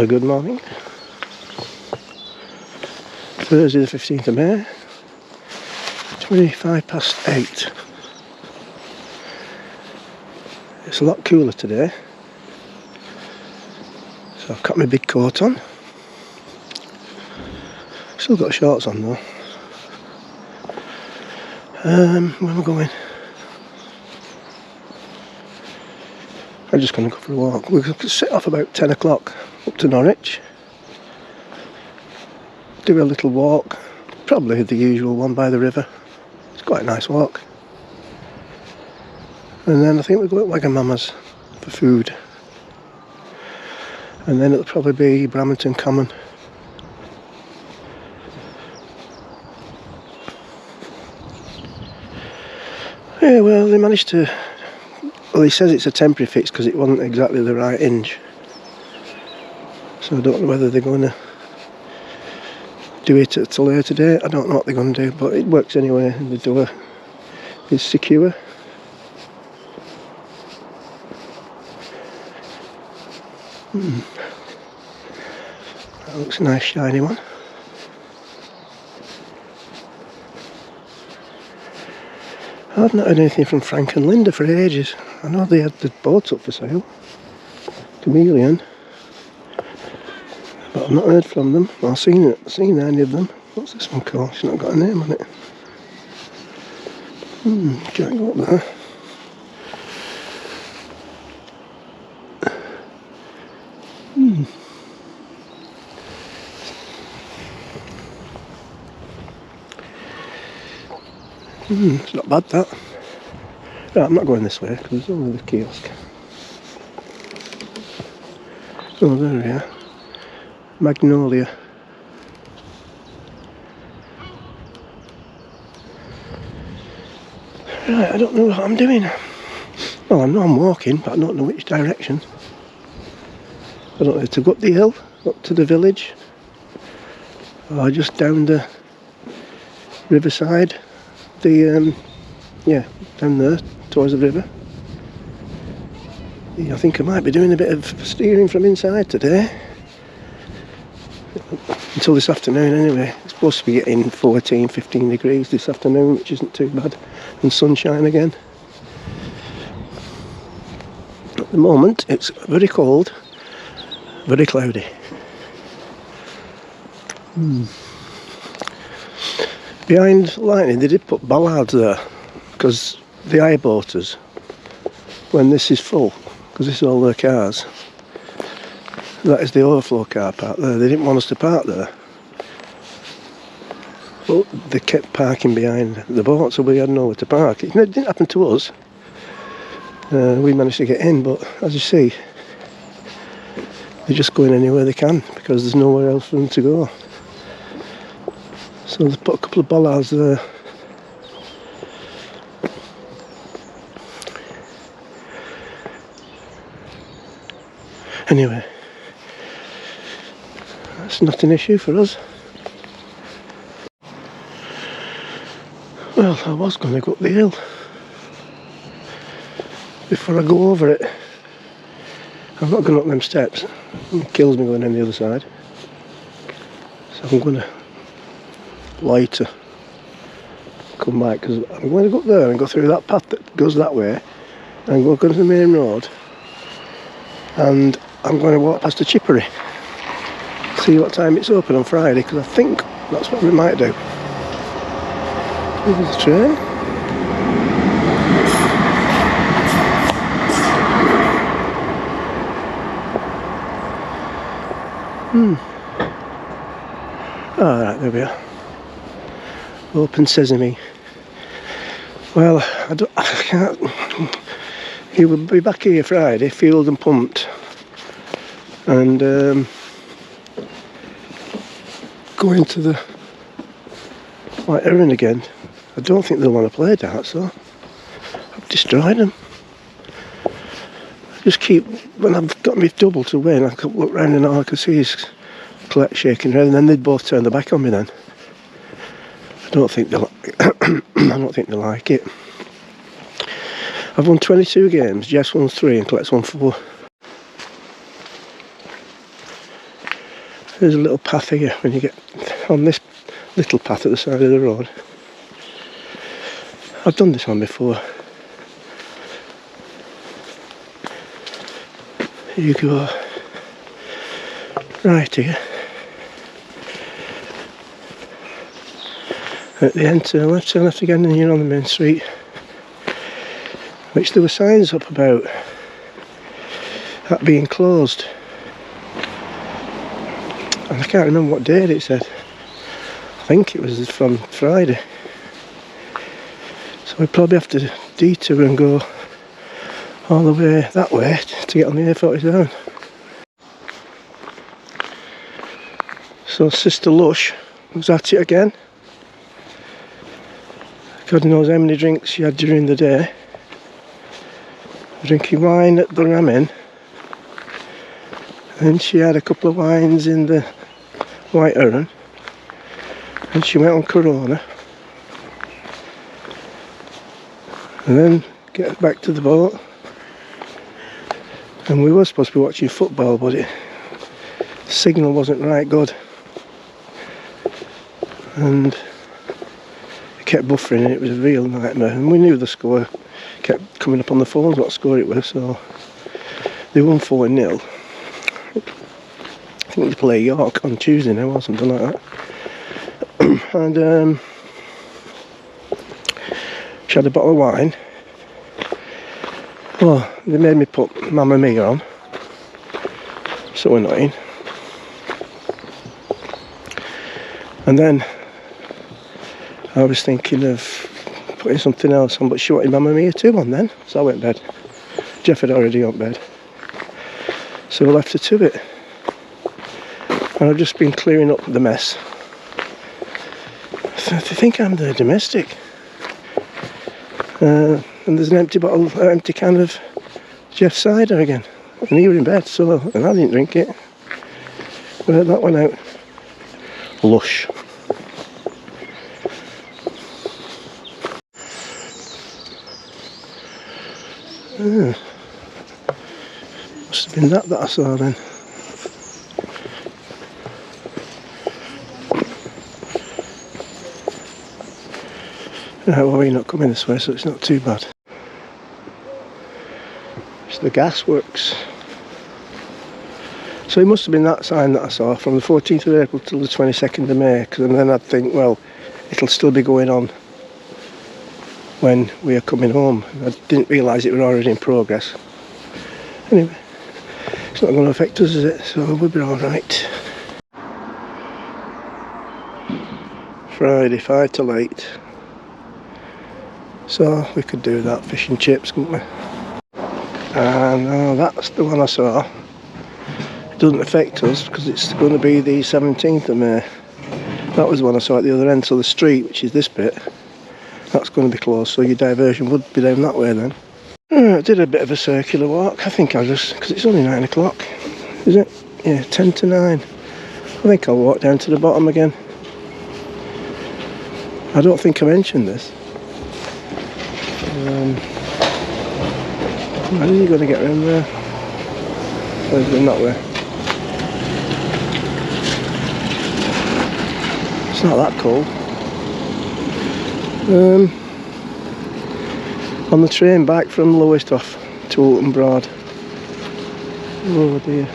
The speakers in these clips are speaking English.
Good morning. Thursday the 15th of May, 8:25. It's a lot cooler today, so I've got my big coat on. Still got shorts on though. Where am I going? I'm just going to go for a walk. We're going to set off about 10 o'clock up to Norwich. Do a little walk, probably the usual one by the river. It's quite a nice walk. And then I think we'll go at Wagamama's for food. And then it'll probably be Bramerton Common. Yeah, well, they managed to... Well, he says it's a temporary fix because it wasn't exactly the right hinge. So I don't know whether they're going to do it at a later date. I don't know what they're going to do, but it works anyway, and the door is secure. That looks a nice shiny one. I've not heard anything from Frank and Linda for ages. I know they had the boats up for sale, Chameleon, but I've not heard from them. I've seen any of them. What's this one called? It's not got a name on it. Can't go up there. It's not bad, that. Right, I'm not going this way because there's only the kiosk. Oh, there we are. Magnolia. Right, I don't know what I'm doing. Well, I know I'm walking, but I don't know which direction. I don't know if to go up the hill, up to the village, or just down the riverside. Yeah, down there towards the river. Yeah, I think I might be doing a bit of steering from inside today. Until this afternoon anyway. It's supposed to be getting 14-15 degrees this afternoon, which isn't too bad. And sunshine again. At the moment it's very cold, very cloudy. Behind lightning they did put bollards there because the eye boaters, when this is full, because this is all their cars, that is the overflow car park there. They didn't want us to park there, but they kept parking behind the boat, so we had nowhere to park. It didn't happen to us. We managed to get in, but as you see, they're just going anywhere they can because there's nowhere else for them to go. So they've put a couple of bollards there. Anyway, that's not an issue for us. Well, I was going to go up the hill before I go over it. I'm not going up them steps. It kills me going on the other side. So I'm going to later come back because I'm going to go up there and go through that path that goes that way and go to the main road, and I'm going to walk past the chippery, see what time it's open on Friday, because I think that's what we might do. There's the train. Alright, there we are. Open sesame. Well, I can't. He will be back here Friday, filled and pumped, and going to the White Heron again. I don't think they'll want to play that, so I've destroyed them. I just keep, when I've got my double to win, I could look round and all I could see is Collette shaking around, and then they'd both turn their back on me then. I don't think they'll I don't think they like it. I've won 22 games, Jeff's won 3 and Colette's won 4. There's a little path here when you get on this little path at the side of the road. I've done this one before. You go right here. At the end, turn left again, and you're on the main street. Which there were signs up about that being closed. And I can't remember what date it said. I think it was from Friday. So we'd probably have to detour and go all the way that way to get on the A47. So Sister Lush was at it again. God knows how many drinks she had during the day. Drinking wine at the Ramen. And she had a couple of wines in the White Heron. And she went on Corona. And then get back to the boat. And we were supposed to be watching football, but the signal wasn't right good. And it kept buffering and it was a real nightmare. And we knew the score kept coming up on the phones what score it was, so they won 4-0. I think they play York on Tuesday now or something like that. And she had a bottle of wine. Oh, they made me put Mamma Mia on. So annoying. And then I was thinking of putting something else on, but she wanted Mamma Mia 2 on then, so I went to bed. Geoff had already gone to bed, so we left her to it. And I've just been clearing up the mess. I think I'm the domestic. And there's an empty can of Geoff's cider again. And he was in bed, and I didn't drink it. We let that one out. Lush. Must have been that I saw then. Right, well, we're not coming this way, so it's not too bad. It's the gasworks. So it must have been that sign that I saw from the 14th of April till the 22nd of May, because then I'd think, well, it'll still be going on when we are coming home. I didn't realise it was already in progress. Anyway, it's not going to affect us, is it? So we'll be alright. Friday, 5 till 8. So we could do that, fish and chips, couldn't we? And that's the one I saw. It doesn't affect us because it's going to be the 17th of May. That was the one I saw at the other end, so the street, which is this bit, that's going to be closed, so your diversion would be down that way then. I did a bit of a circular walk. I think I'll just, because it's only 9 o'clock, is it? Yeah, 10 to 9. I think I'll walk down to the bottom again. I don't think I mentioned this. How are you going to get around there? Or is it that way? It's not that cold. On the train back from Lowestoft to Alton Broad. Oh dear.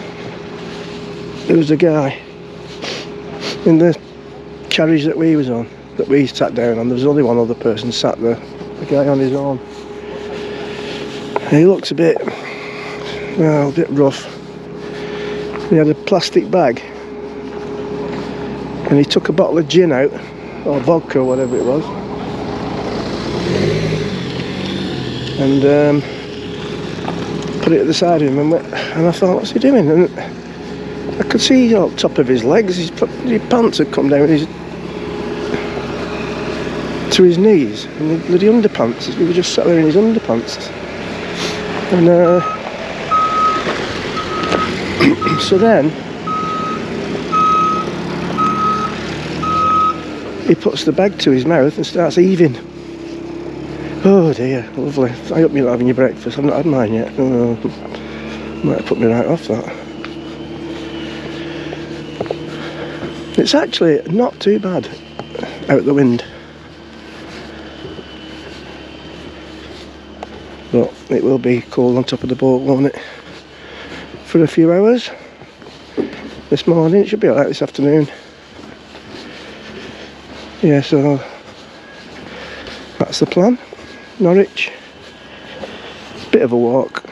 There was a guy in the carriage that we was on, that we sat down on. There was only one other person sat there, a guy on his own. And he looked a bit rough. He had a plastic bag and he took a bottle of gin out, or vodka or whatever it was, and put it at the side of him, and I thought, what's he doing? And I could see on top of his legs, his pants had come down to his knees, and the bloody underpants, he was just sat there in his underpants. And so then he puts the bag to his mouth and starts eating. Oh dear, lovely. I hope you're not having your breakfast. I've not had mine yet. Might have put me right off that. It's actually not too bad out the wind, but it will be cold on top of the boat, won't it, for a few hours this morning. It should be alright this afternoon. Yeah, so that's the plan. Norwich, bit of a walk,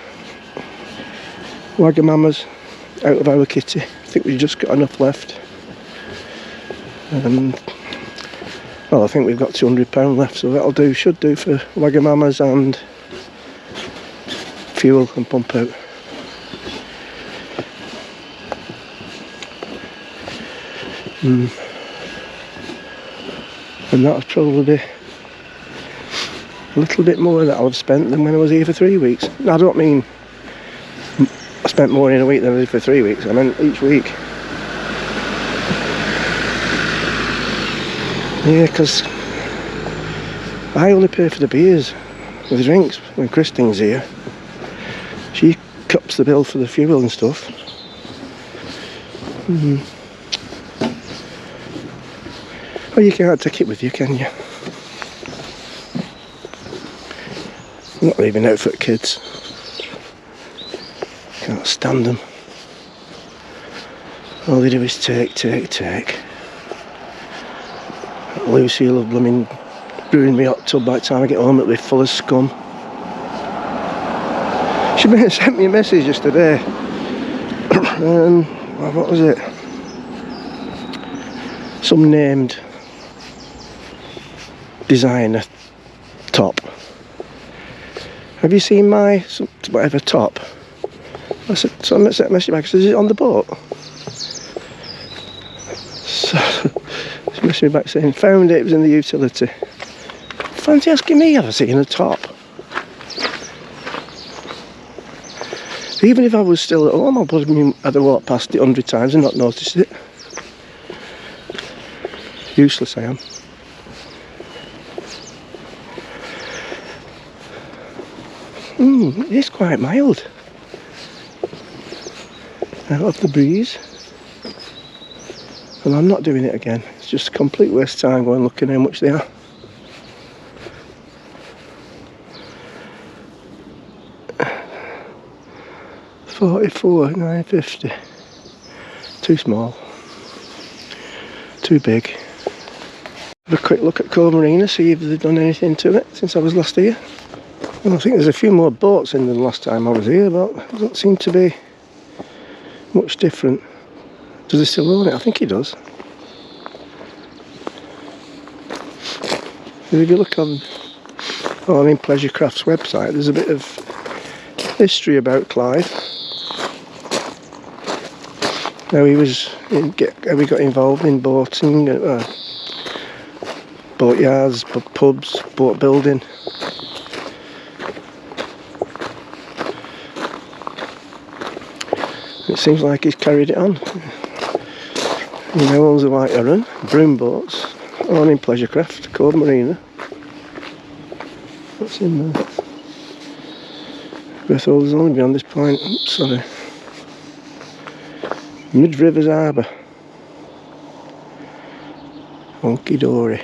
Wagamama's out of our kitty. I think we've just got enough left. Well, I think we've got £200 left, so that'll do, should do for Wagamama's and fuel and pump out. And that'll probably be a little bit more that I'll have spent than when I was here for 3 weeks. I don't mean I spent more in a week than I did for 3 weeks, I meant each week. Yeah, because I only pay for the beers, the drinks, when Christine's here. She cups the bill for the fuel and stuff. Well, you can't take it with you, can you? I'm not leaving out for kids. Can't stand them. All they do is take. Lucy will have blooming ruined me hot tub by the time I get home. It'll be full of scum. She may have sent me a message yesterday. What was it? Some named designer top. Have you seen my whatever top? I said, so I sent a message back. I said, is it on the boat? So she messaged me back saying, found it, it was in the utility. Fancy asking me, have I seen a top? Even if I was still at home, I'd probably have walked past it 100 times and not noticed it. Useless I am. It is quite mild. I love the breeze. And I'm not doing it again. It's just a complete waste of time going looking how much they are. £44,950. Too small. Too big. Have a quick look at Cove Marina, see if they've done anything to it since I was last here. Well, I think there's a few more boats in than the last time I was here, but it doesn't seem to be much different. Does he still own it? I think he does. If you look on Pleasure Craft's website, there's a bit of history about Clyde. How he got involved in boating, boatyards, pubs, boat building. It seems like he's carried it on. He now owns the White Heron, Broom Boats, owning Pleasure Craft, Cove Marina. What's in there? Berthold's only beyond this point. Oops, sorry. Mid Rivers Harbour. Honky dory.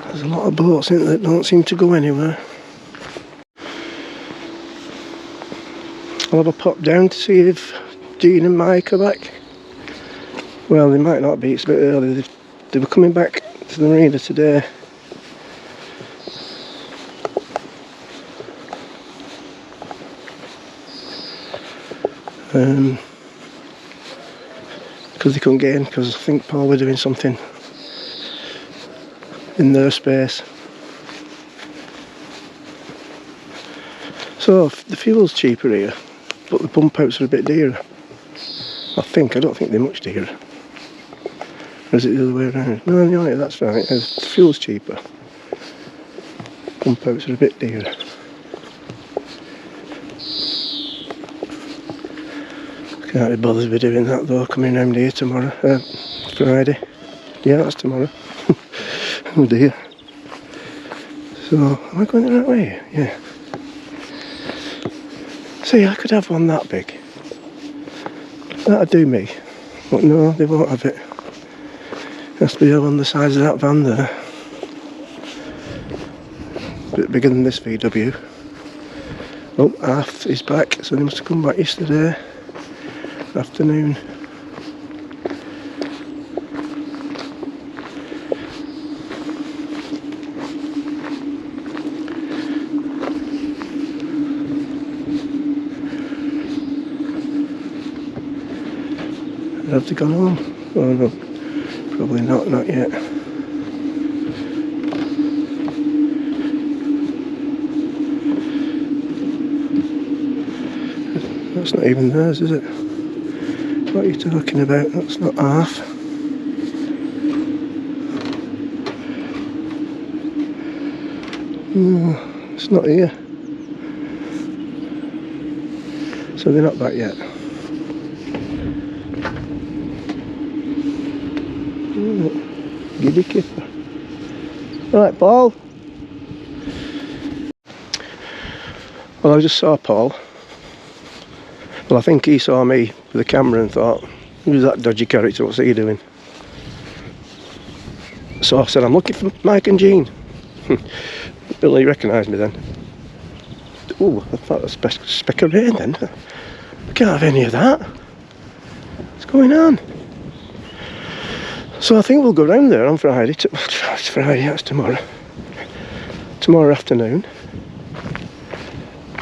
There's a lot of boats in there that don't seem to go anywhere. I'll have a pop down to see if Jean and Mike are back. Well, they might not be, it's a bit early. They were coming back to the marina today. Because they couldn't get in, because I think Paul were doing something in their space. So the fuel's cheaper here, but the pump outs are a bit dearer. I don't think they're much dearer. Or is it the other way around? No, yeah, that's right, the fuel's cheaper. Pump outs are a bit dearer. Can't be bothered with doing that though, coming round here tomorrow, Friday. Yeah, that's tomorrow. Oh dear. So, am I going the right way? Yeah. See, I could have one that big. That'd do me. But no, they won't have it. It has to be on the sides of that van there. A bit bigger than this VW. Oh, Arth is back, so they must have come back yesterday afternoon. Have they gone home? Oh no, probably not yet. That's not even theirs, is it? What are you talking about? That's not half. No, it's not here. So they're not back yet. Giddy kipper. Right, Paul. Well, I just saw Paul. Well, I think he saw me with the camera and thought, who's that dodgy character, what's he doing? So I said, I'm looking for Mike and Jean. Well, he recognised me then. Ooh, I thought it was a speck of rain then. We can't have any of that. What's going on? So I think we'll go round there on Friday. It's Friday, that's tomorrow. Tomorrow afternoon.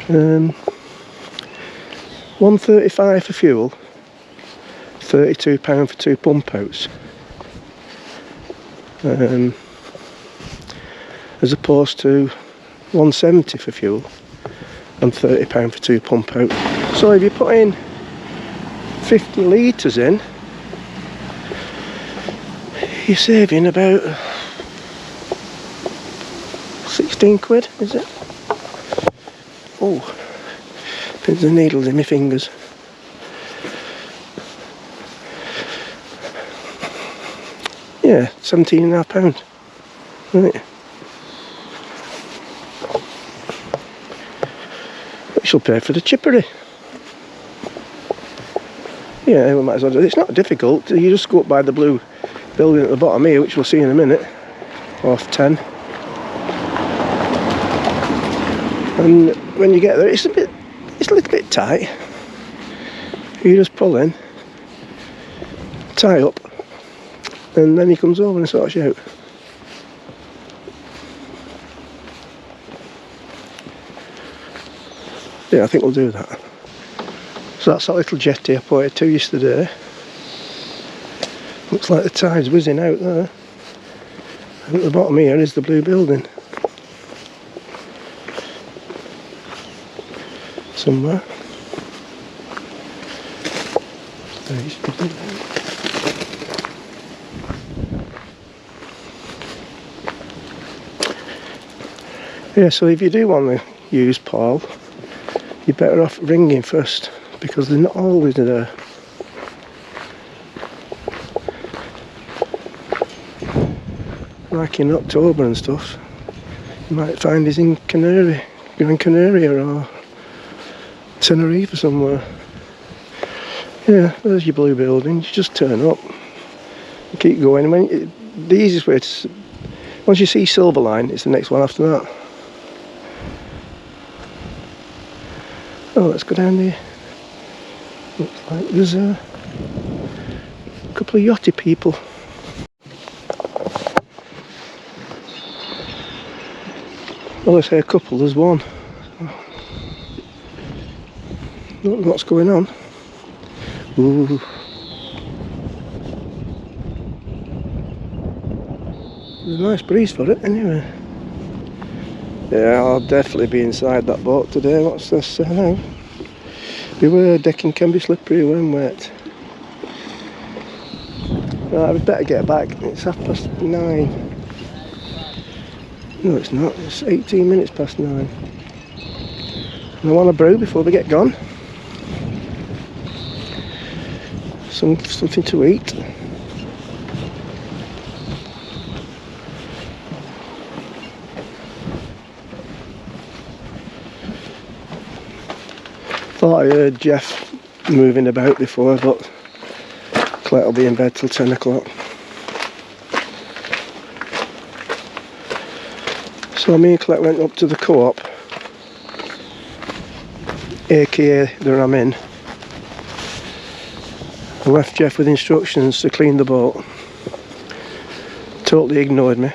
£1.35 for fuel, £32 for 2 pump outs. As opposed to £1.70 for fuel and £30 for 2 pump outs. So if you put in 50 litres in, you're saving about 16 quid, is it? Oh, pins and needles in my fingers. Yeah, £17.5. Right. We shall pay for the chippery. Yeah, we might as well do it. It's not difficult. You just go up by the blue building at the bottom here, which we'll see in a minute. 10:30. And when you get there, it's a little bit tight. You just pull in, tie up, and then he comes over and sorts you out. Yeah, I think we'll do that. So that's that little jetty I pointed to yesterday. Looks like the tide's whizzing out there. And at the bottom here is the blue building. Somewhere. There is the building. Yeah, so if you do want to use Paul, you're better off ringing first, because they're not always there. Like in October and stuff, you might find he's in Gran Canaria or Tenerife or somewhere. Yeah, there's your blue building. You just turn up and keep going. The easiest way to, once you see Silver Line, it's the next one after that. Oh, let's go down there. Looks like there's a couple of yachty people. Well, I say a couple, there's one. Don't know what's going on. Ooh. There's a nice breeze for it, anyway. Yeah, I'll definitely be inside that boat today. What's this now? Beware, decking can be slippery when wet. Right, we better get back. It's 9:30. No, it's not. It's 18 minutes past 9. And I want a brew before we get gone. Something to eat. Thought I heard Geoff moving about before, but Collette will be in bed till 10 o'clock. So me and Collette went up to the co-op, aka the Ram Inn, and left Geoff with instructions to clean the boat. Totally ignored me.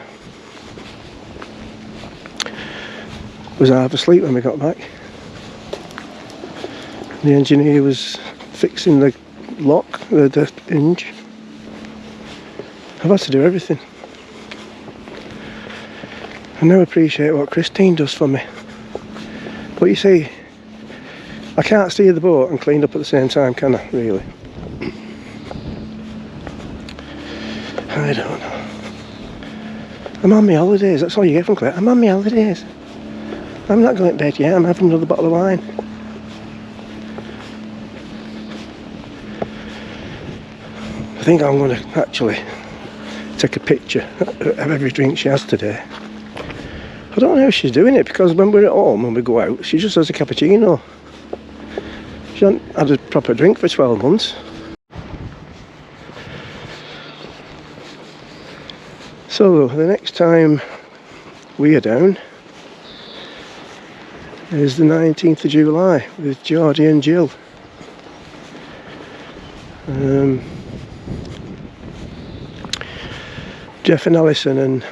Was half asleep when we got back. The engineer was fixing the lock, the hinge. I've had to do everything. I now appreciate what Christine does for me. But you see, I can't steer the boat and clean up at the same time, can I, really? I don't know. I'm on my holidays, that's all you get from Collette. I'm on my holidays. I'm not going to bed yet, I'm having another bottle of wine. I think I'm going to actually take a picture of every drink she has today. I don't know how she's doing it, because when we're at home and we go out, she just has a cappuccino. She hasn't had a proper drink for 12 months. So the next time we are down is the 19th of July with Geordie and Jill. Geoff and Alison and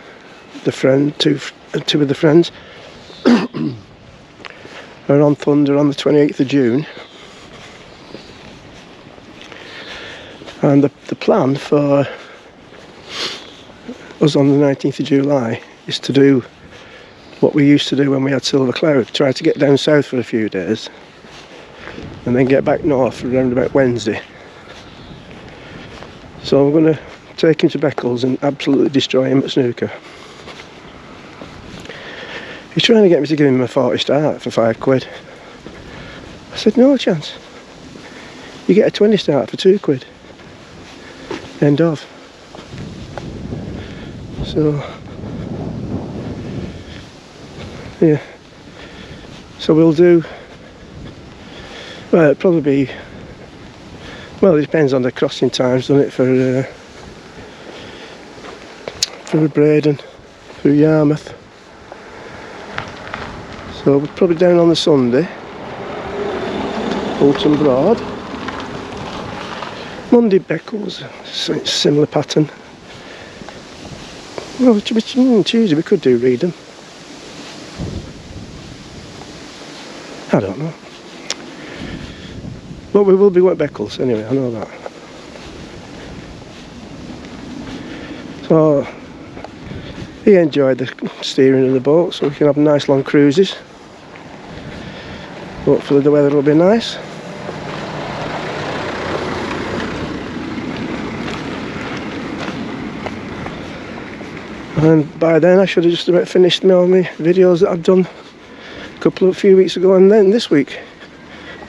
the friend, two of the friends are on Thunder on the 28th of June, and the plan for us on the 19th of July is to do what we used to do when we had Silver Cloud, try to get down south for a few days and then get back north around about Wednesday. So I'm going to take him to Beccles and absolutely destroy him at snooker. He's trying to get me to give him a 40 start for £5. I said no chance. You get a 20 start for £2. End of. So yeah, so we'll do, well, it'll probably be, well, it depends on the crossing times, doesn't it, for Braden, through Yarmouth. So we're probably down on the Sunday, Bolton Broad. Monday Beccles, similar pattern. Well, Tuesday we could do Reading. I don't know. But we will be at Beccles anyway, I know that. So he enjoyed the steering of the boat, so we can have nice long cruises. Hopefully the weather will be nice. And by then I should have just about finished all my videos that I've done a few weeks ago, and then this week.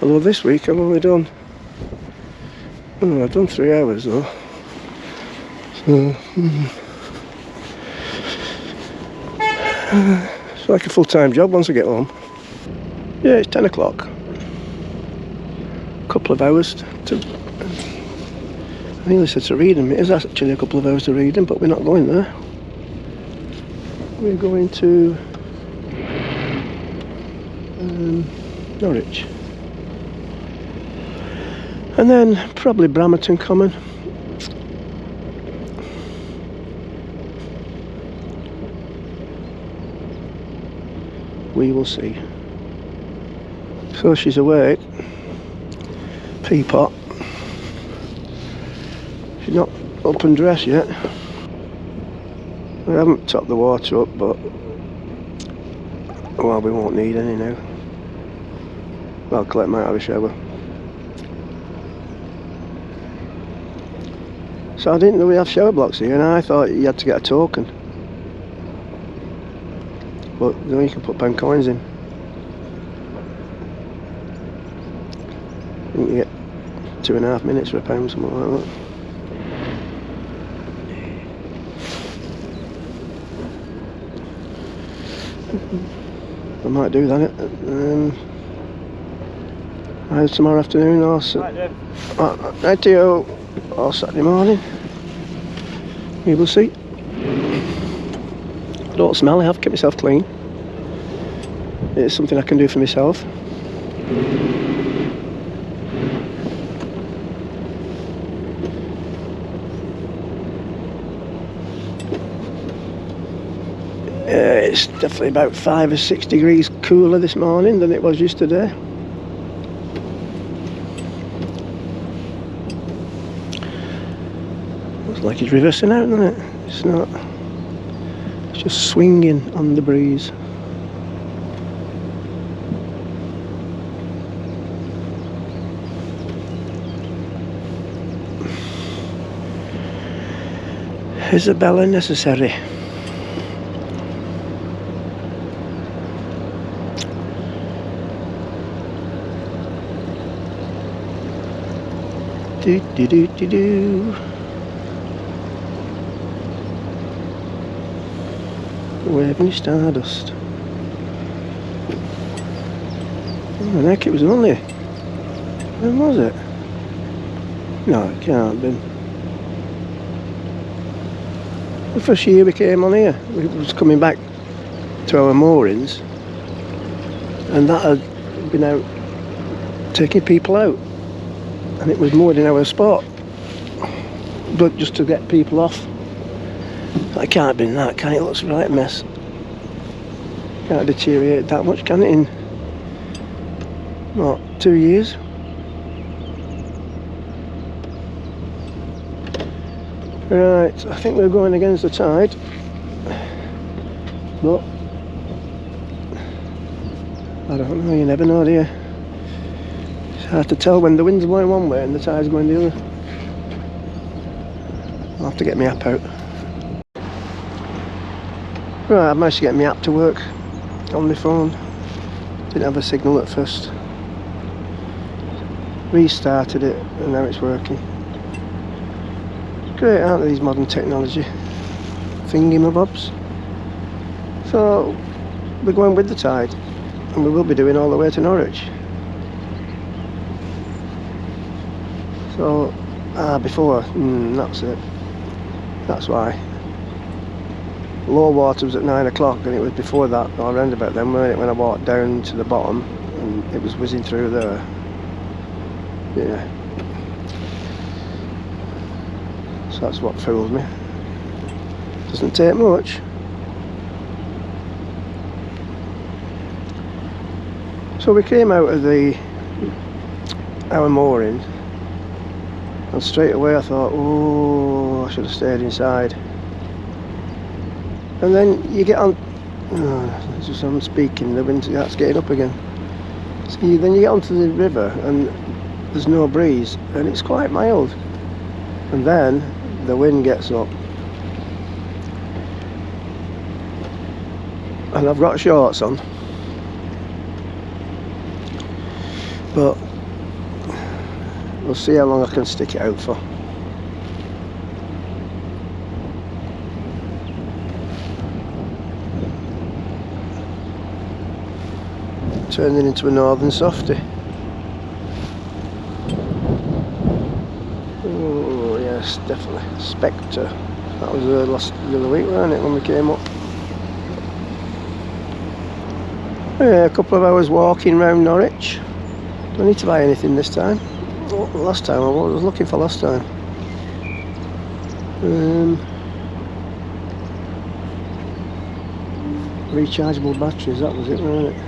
Although this week I've only done, I've done 3 hours though. So it's like a full-time job once I get home. Yeah, it's 10 o'clock. A couple of hours to, I nearly said to Reading. It is actually a couple of hours to Reading, but we're not going there. We're going to Norwich, and then probably Bramerton Common. We will see. So she's awake. Peapot. She's not up and dressed yet. We haven't topped the water up, but well, we won't need any now. Well, Collette might have a shower. So I didn't know we have shower blocks here, and I thought you had to get a token. But you know, you can put pound coins in. I think you get 2.5 minutes for £1, something like that. I might do that. either tomorrow afternoon or right to you, or Saturday morning. We will see. I don't smell, I have kept myself clean. It's something I can do for myself. It's definitely about 5 or 6 degrees cooler this morning than it was yesterday. Looks like it's reversing out, doesn't it? It's not. It's just swinging on the breeze. Isabella necessary. Do do do do do. Waving stardust. Oh, heck, it was only. When was it? No, it can't be. The first year we came on here, we was coming back to our moorings, and that had been out taking people out, and it was moored in our spot, but just to get people off. That can't have been that, can it? It looks right a mess. Can't deteriorate that much, can it, in what, 2 years? Right, I think we're going against the tide, but I don't know, you never know, do you? It's hard to tell when the wind's blowing one way and the tide's going the other. I'll have to get my app out. Right, I've managed to get my app to work on my phone. Didn't have a signal at first. Restarted it and now it's working. Great, aren't they, these modern technology thingy-mabobs? So we're going with the tide, and we will be doing all the way to Norwich. So before, that's it. That's why. Low water was at 9 o'clock, and it was before that, or around about then, weren't it, when I walked down to the bottom and it was whizzing through there. Yeah. So that's what fooled me. Doesn't take much. So we came out of our mooring, and straight away I thought, oh, I should have stayed inside. And then you get on, it's just I'm speaking, the wind that's getting up again. So then you get onto the river and there's no breeze, and it's quite mild. And then the wind gets up, and I've got shorts on, but we'll see how long I can stick it out for. Turning into a northern softie. Oh yes, definitely. Spectre. That was the other week, wasn't it, when we came up? Yeah, a couple of hours walking round Norwich. Don't need to buy anything this time. Last time, I was looking for last time. Rechargeable batteries, that was it, wasn't it?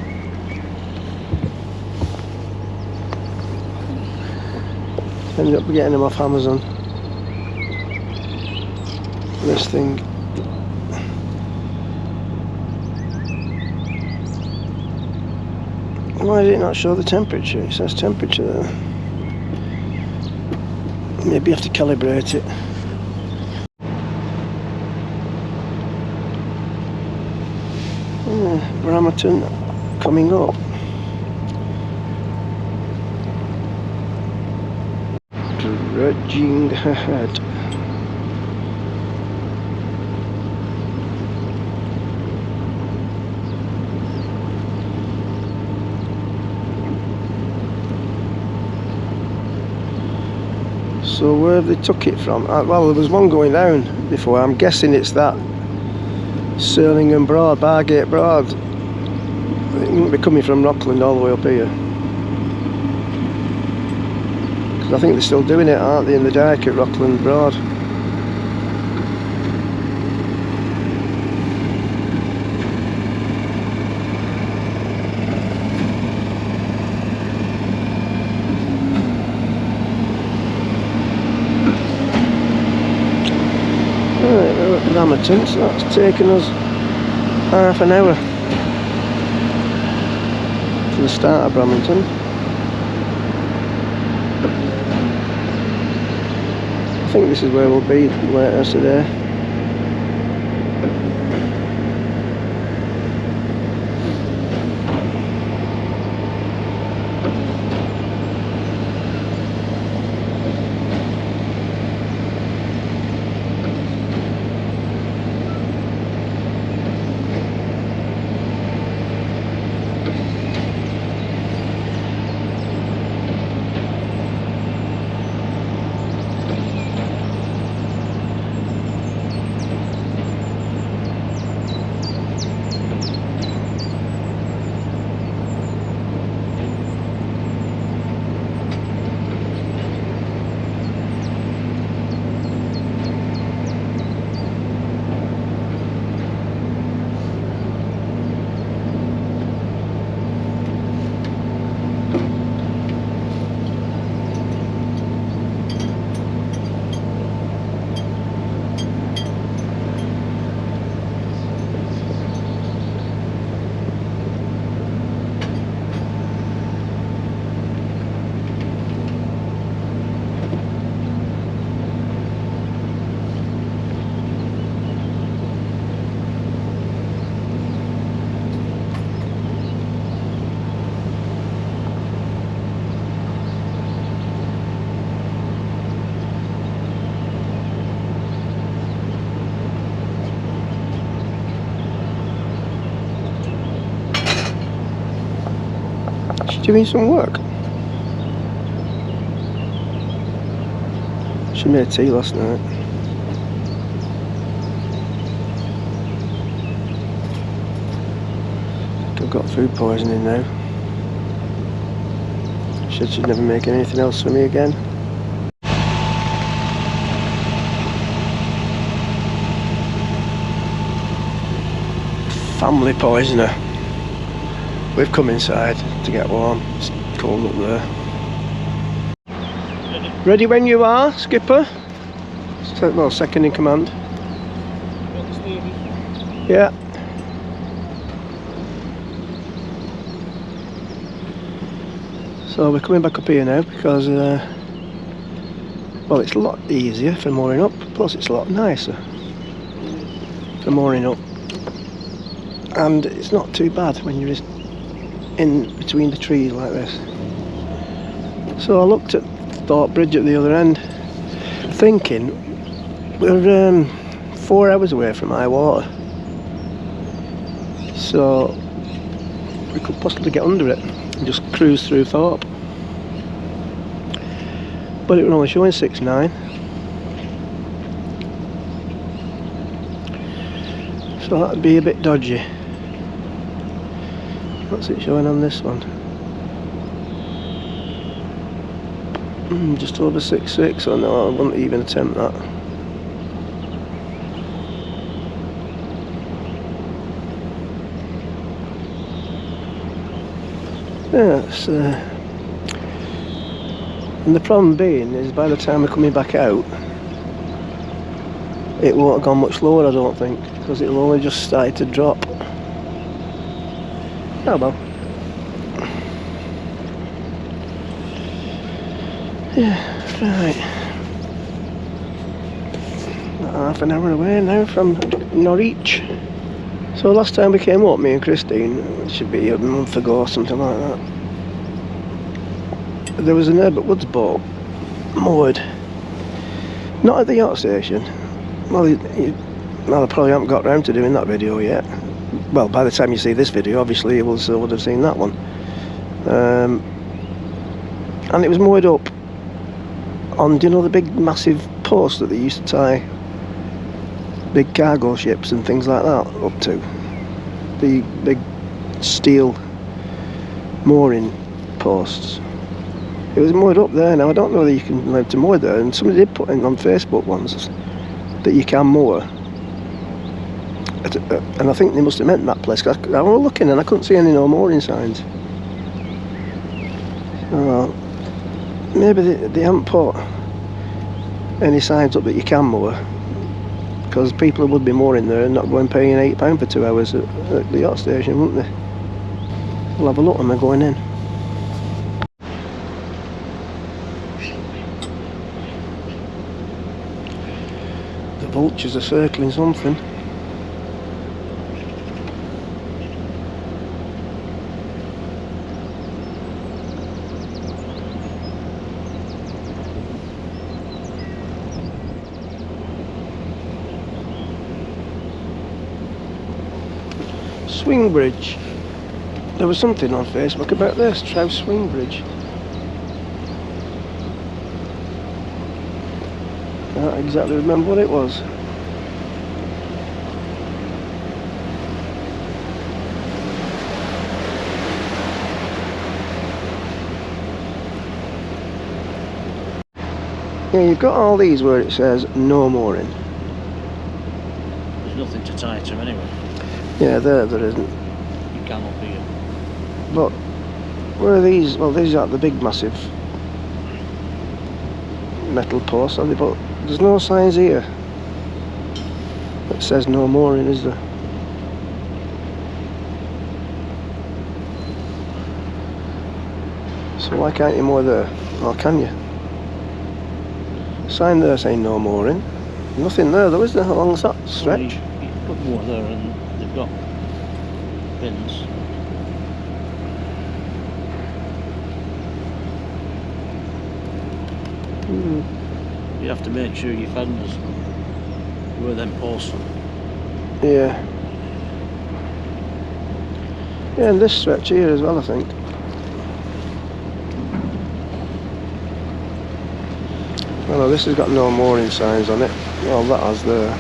Ended up getting them off Amazon. This thing. Why did it not show the temperature? It says temperature there. Maybe you have to calibrate it. Yeah, Bramerton coming up. Trudging ahead. So where have they took it from? Well, there was one going down before. I'm guessing it's that Sibling Broad, Bargate Broad. It wouldn't be coming from Rockland all the way up here. Because I think they're still doing it, aren't they, in the dike at Rockland Broad? Bramerton, so that's taken us half an hour to the start of Bramerton. I think this is where we'll be later today. Doing some work. She made tea last night. I've got food poisoning now. She'd never make anything else for me again. Family poisoner. We've come inside to get warm. It's cold up there. Ready when you are, Skipper? Well, second in command. Yeah. So we're coming back up here now because, well, it's a lot easier for mooring up. Plus, it's a lot nicer for mooring up, and it's not too bad when you're just in between the trees like this. So I looked at Thorpe Bridge at the other end, thinking we're 4 hours away from high water, so we could possibly get under it and just cruise through Thorpe. But it was only showing 6.9, so that'd be a bit dodgy. What's it showing on this one? Just over 6.6. Oh no, I wouldn't even attempt that. Yes, and the problem being is by the time we're coming back out, it won't have gone much lower, I don't think, because it'll only just start to drop. Oh well. Yeah, right. Half an hour away now from Norwich. So last time we came up, me and Christine, it should be a month ago or something like that, there was an Herbert Woods boat moored. Not at the yacht station. Well, I probably haven't got round to doing that video yet. Well, by the time you see this video, obviously you would have seen that one. And it was moored up on, do you know the big massive posts that they used to tie big cargo ships and things like that up to? The big steel mooring posts. It was moored up there. Now I don't know whether you can learn to moor there, and somebody did put in on Facebook once that you can moor. And I think they must have meant that place, cause I was looking and I couldn't see any no mooring signs. So maybe they haven't put any signs up that you can moor, because people would be mooring there and not going paying £8 for 2 hours at the yacht station, wouldn't they? We'll have a look when we're going in. The vultures are circling something. Swing bridge. There was something on Facebook about this, Trow Swing Bridge. I don't exactly remember what it was. Yeah, you've got all these where it says no mooring. There's nothing to tie to anyway. Yeah, there isn't. You can up here. But where are these? Well, these are the big massive metal posts, are they? But there's no signs here that says no mooring, is there? So why can't you moor there? Or can you? Sign there saying no mooring. Nothing there though, is there, along that stretch? Well, you put more there and they've got pins. You have to make sure your fenders where them posts are. Yeah. Yeah, and this stretch here as well, I think. Oh no, this has got no mooring signs on it. Well, that has there.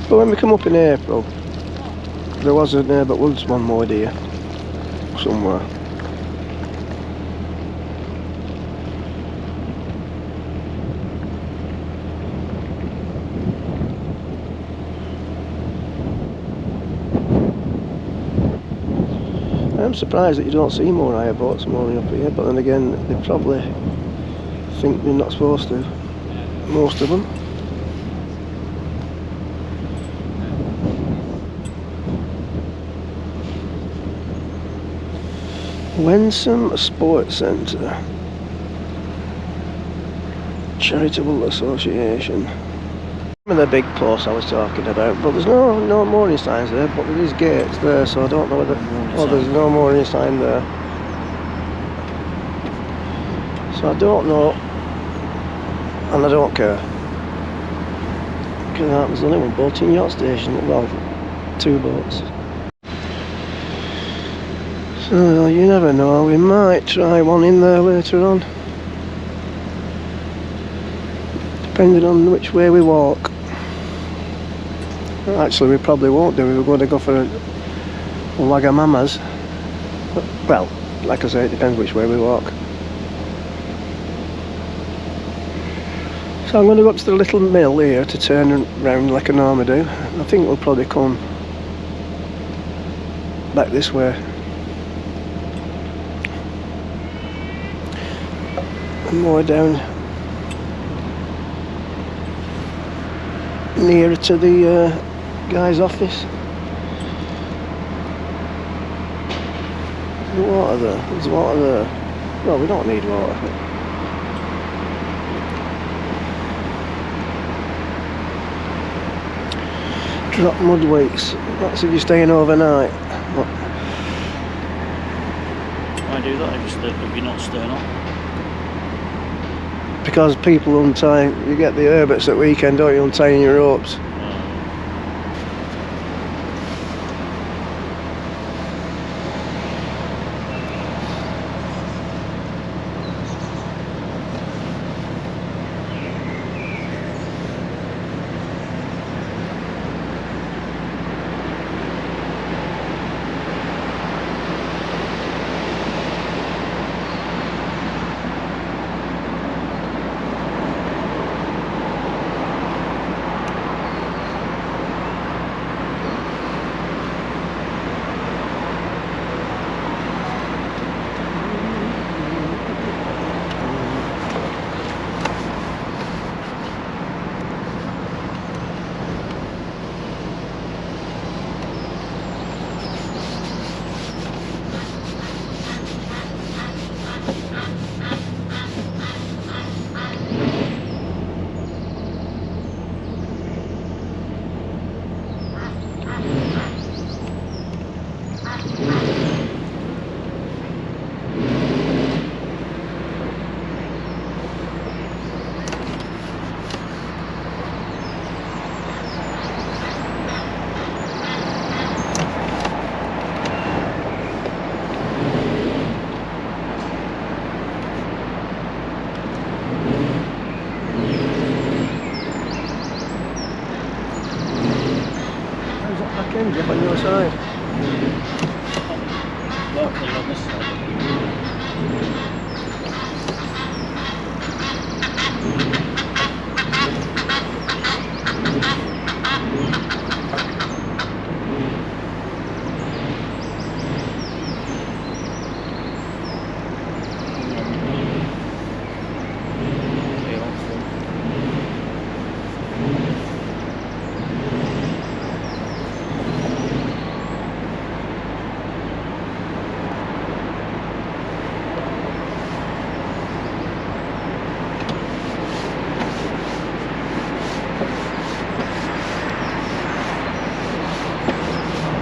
But when we come up in April, there was a Neighbour Woods one moored here somewhere. I'm surprised that you don't see more hire boats mooring up here, but then again, they probably think they're not supposed to, most of them. Wensum Sports Centre Charitable Association. The big post I was talking about, but there's no mooring signs there, but there is gates there, so I don't know whether... Oh, there's no mooring sign there. So I don't know, and I don't care. Because there's only one boat in yacht station, well, 2 boats. So you never know, we might try one in there later on. Depending on which way we walk. Actually, we probably won't do. We're going to go for a Wagamama's. Well, like I say, it depends which way we walk. So I'm going to go up to the little mill here to turn round like I normally do. I think we'll probably come back this way. And more down nearer to the guy's office. There's water there. There's water there. Well, we don't need water. Drop mud weights. That's if you're staying overnight. What? Why do that if you're not staying on? Because people untie, you get the herberts at weekend, don't you, untying your ropes. back in, Geoff, on the other side. Not clear on this side.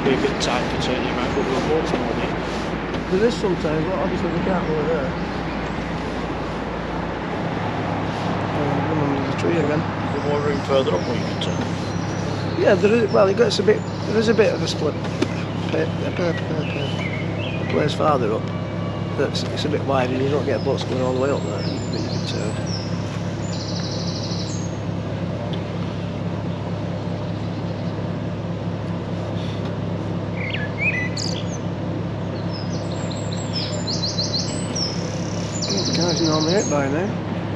Be a bit tight for turning around, but we'll walk some more. There is sometimes, but obviously we can't go there. I'm under the tree again. There's more room further up where you can turn. Yeah, there is, well, it gets a bit, there is a bit of a split. A place farther up. It's a bit wider, you don't get boats going all the way up there, but you can turn. The guy's normally out by now.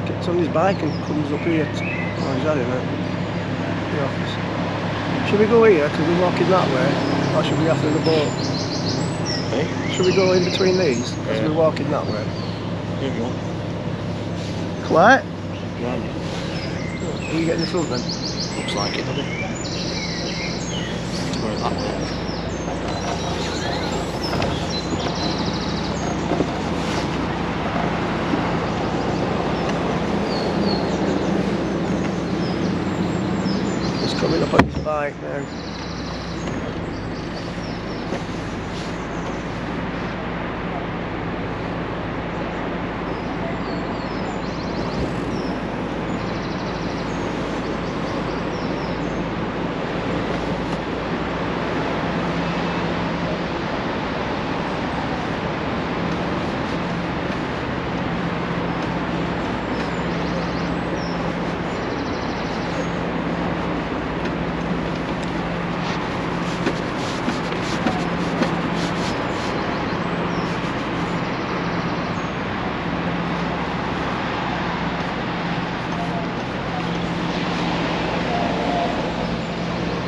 Gets on his bike and comes up here. Oh, he's had it now. The office. Should we go here because we're walking that way, or should we after the boat? Hey? Should we go in between these as we're walking that way? Here you go. Collette? Behind you. Are you getting the front then? Looks like it, doesn't it? Go that way. Coming up on his bike now.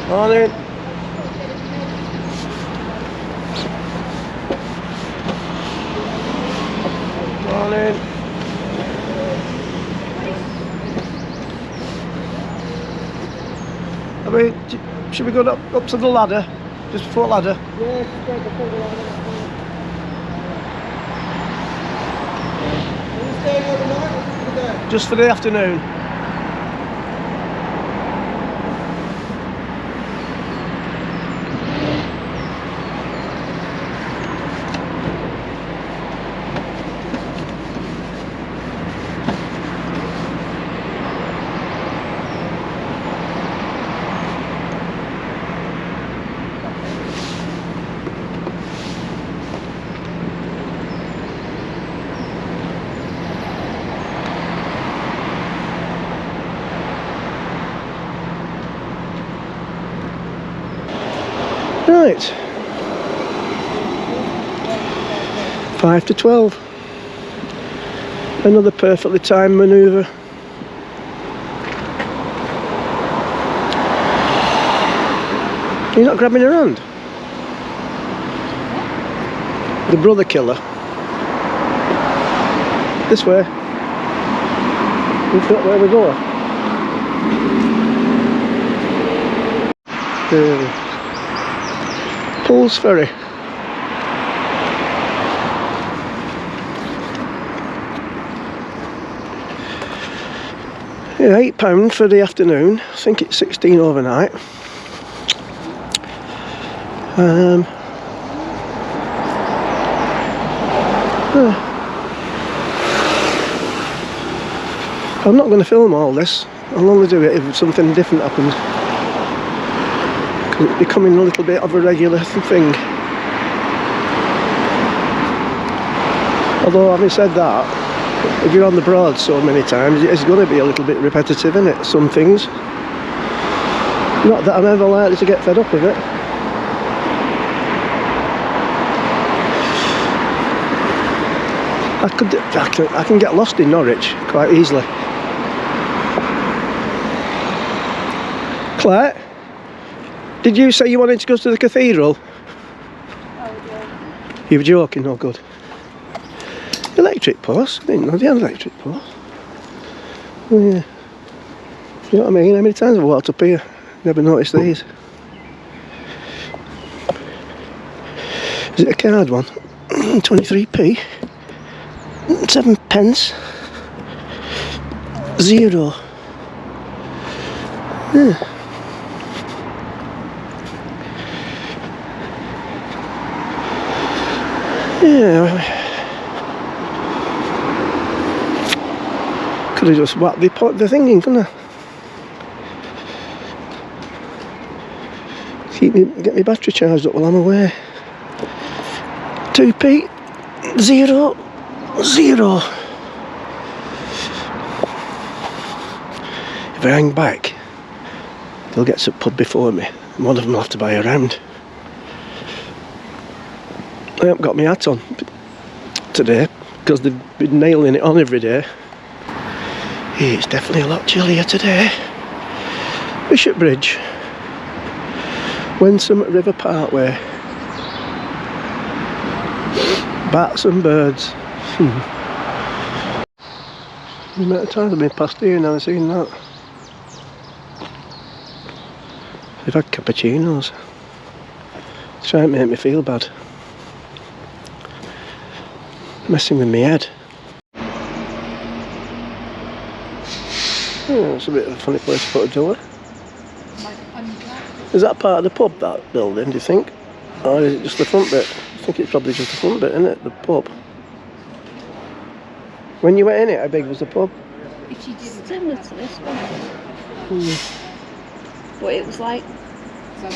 Morning. Morning. Should we go up to the ladder? Just before ladder? Yeah, straight before the ladder. Are you staying overnight or for the day? Just for the afternoon. Right, 5 to 12, another perfectly timed manoeuvre. You're not grabbing her hand? The brother killer. This way. We've got where we go. Pools Ferry. Yeah, £8 for the afternoon. I think it's 16 overnight. I'm not going to film all this. I'll only do it if something different happens. It's becoming a little bit of a regular thing. Although, having said that, if you're on the Broad so many times, it's going to be a little bit repetitive, isn't it? Some things. Not that I'm ever likely to get fed up with it. I can get lost in Norwich quite easily. Claire, did you say you wanted to go to the cathedral? You were joking, oh good. Electric post? I didn't know they had electric post. Oh yeah. You know what I mean? How many times I've walked up here? Never noticed these. Is it a card one? 23p. 7 pence. 0. Yeah. Yeah. Could have just whacked the thing in, couldn't I? Get my battery charged up while I'm away. 2p. 0. 0. If I hang back, they'll get some pub before me. One of them will have to buy a round. I haven't got my hat on today because they've been nailing it on every day. It's definitely a lot chillier today. Bishop Bridge, Winsome River Parkway. Bats and birds. The amount of times I've been past here and I've seen that. They've had cappuccinos. Trying to make me feel bad. Messing with my head. Oh, it's a bit of a funny place to put a door. Is that part of the pub, that building, do you think? Or is it just the front bit? I think it's probably just the front bit, isn't it? The pub. When you went in it, how big was the pub? Similar to this one. But it was like... I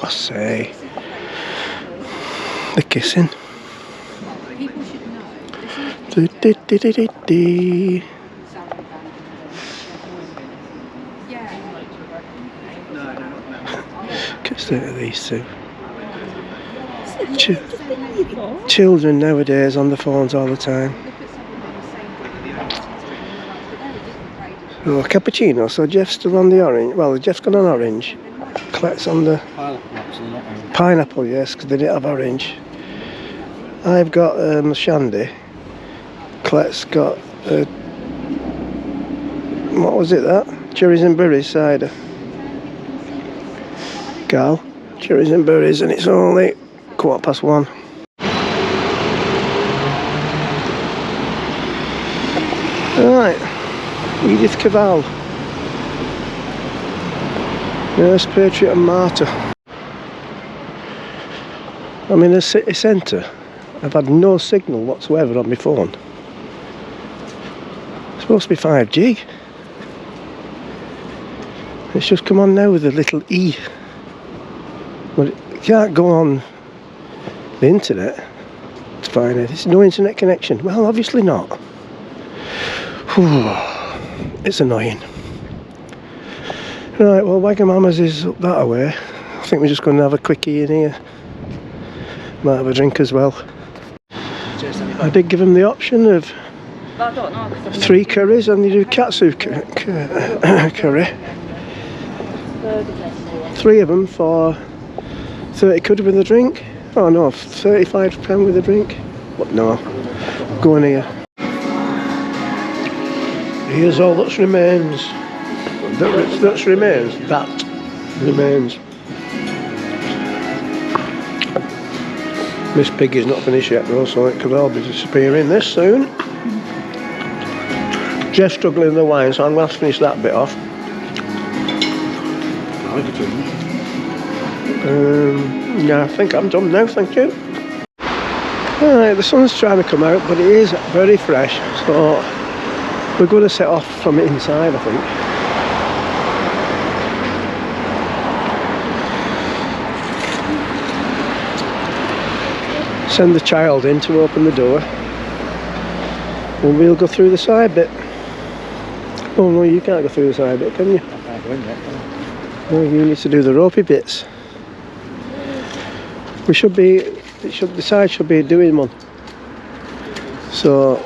say. The kissing. Kiss out of these two. Children nowadays on the phones all the time. Oh, cappuccino. So Jeff's still on the orange. Well, Jeff's gone on orange. Colette's on the pineapple, yes, because they didn't have orange. I've got shandy. Colette's got what was it that? Cherries and berries cider. Gal, cherries and berries, and it's only 1:15. Right, Edith Cavell, nurse, patriot and martyr. I'm in a city centre. I've had no signal whatsoever on my phone. It's supposed to be 5G. It's just come on now with a little E. But it can't go on the internet to find it. It's no internet connection. Well, obviously not. Whew. It's annoying. Right, well, Wagamama's is up that way. I think we're just going to have a quickie in here. Might have a drink as well. I did give them the option of 3 curries, and they do katsu curry. 3 of them for 30 quid with a drink. Oh no, £35 with a drink. But no, go in here. Here's all that remains. That remains. Miss Piggy's not finished yet though, so it could all be disappearing this soon. Jeff's struggling with the wine, so I'm going to have to finish that bit off. Yeah, I think I'm done now, thank you. Alright, the sun's trying to come out, but it is very fresh, so we're going to set off from inside, I think. Send the child in to open the door, and we'll go through the side bit. Oh no, you can't go through the side bit, can you? I can't go in yet, can I? No, you need to do the ropey bits. We should be the side should be doing one. So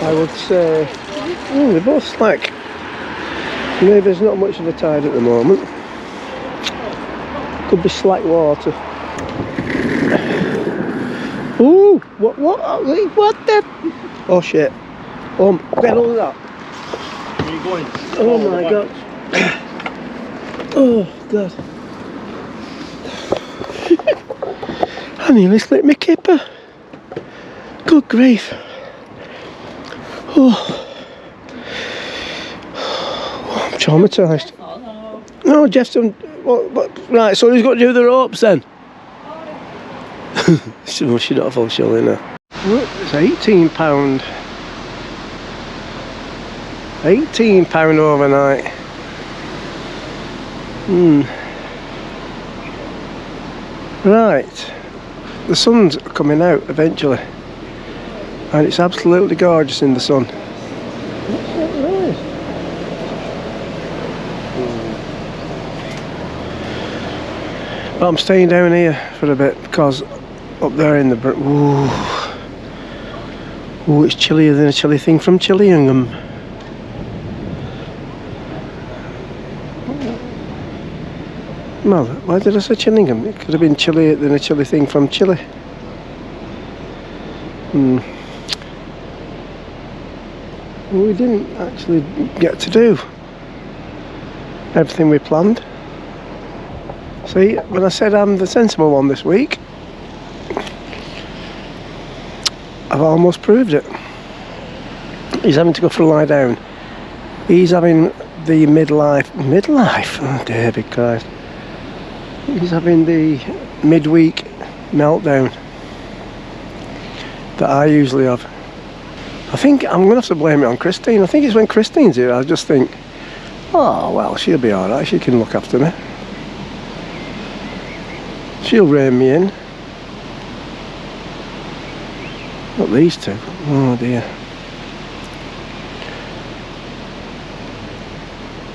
I would say they're both like, maybe there's not much of a tide at the moment. Could be slack water. Ooh, what the? Oh shit! Get all of that. Where are you going? Oh my god! Oh god! I nearly slipped my kipper. Good grief! Oh, I'm traumatised. No, Jeff's done. What? Right, so who's got to do the ropes then? She's not full surely now. It's £18. £18 overnight. Right, the sun's coming out eventually, and it's absolutely gorgeous in the sun. But I'm staying down here for a bit because up there in the ooh, it's chillier than a chilly thing from Chillingham. Well, why did I say Chillingham? It could have been chillier than a chilly thing from Chile. We didn't actually get to do everything we planned. See, when I said I'm the sensible one this week, I've almost proved it. He's having to go for a lie down. He's having the midlife, oh David Christ. He's having the midweek meltdown that I usually have. I think I'm going to have to blame it on Christine. I think it's when Christine's here, I just think, oh well, she'll be alright, she can look after me. She'll rein me in. Not these two. Oh dear.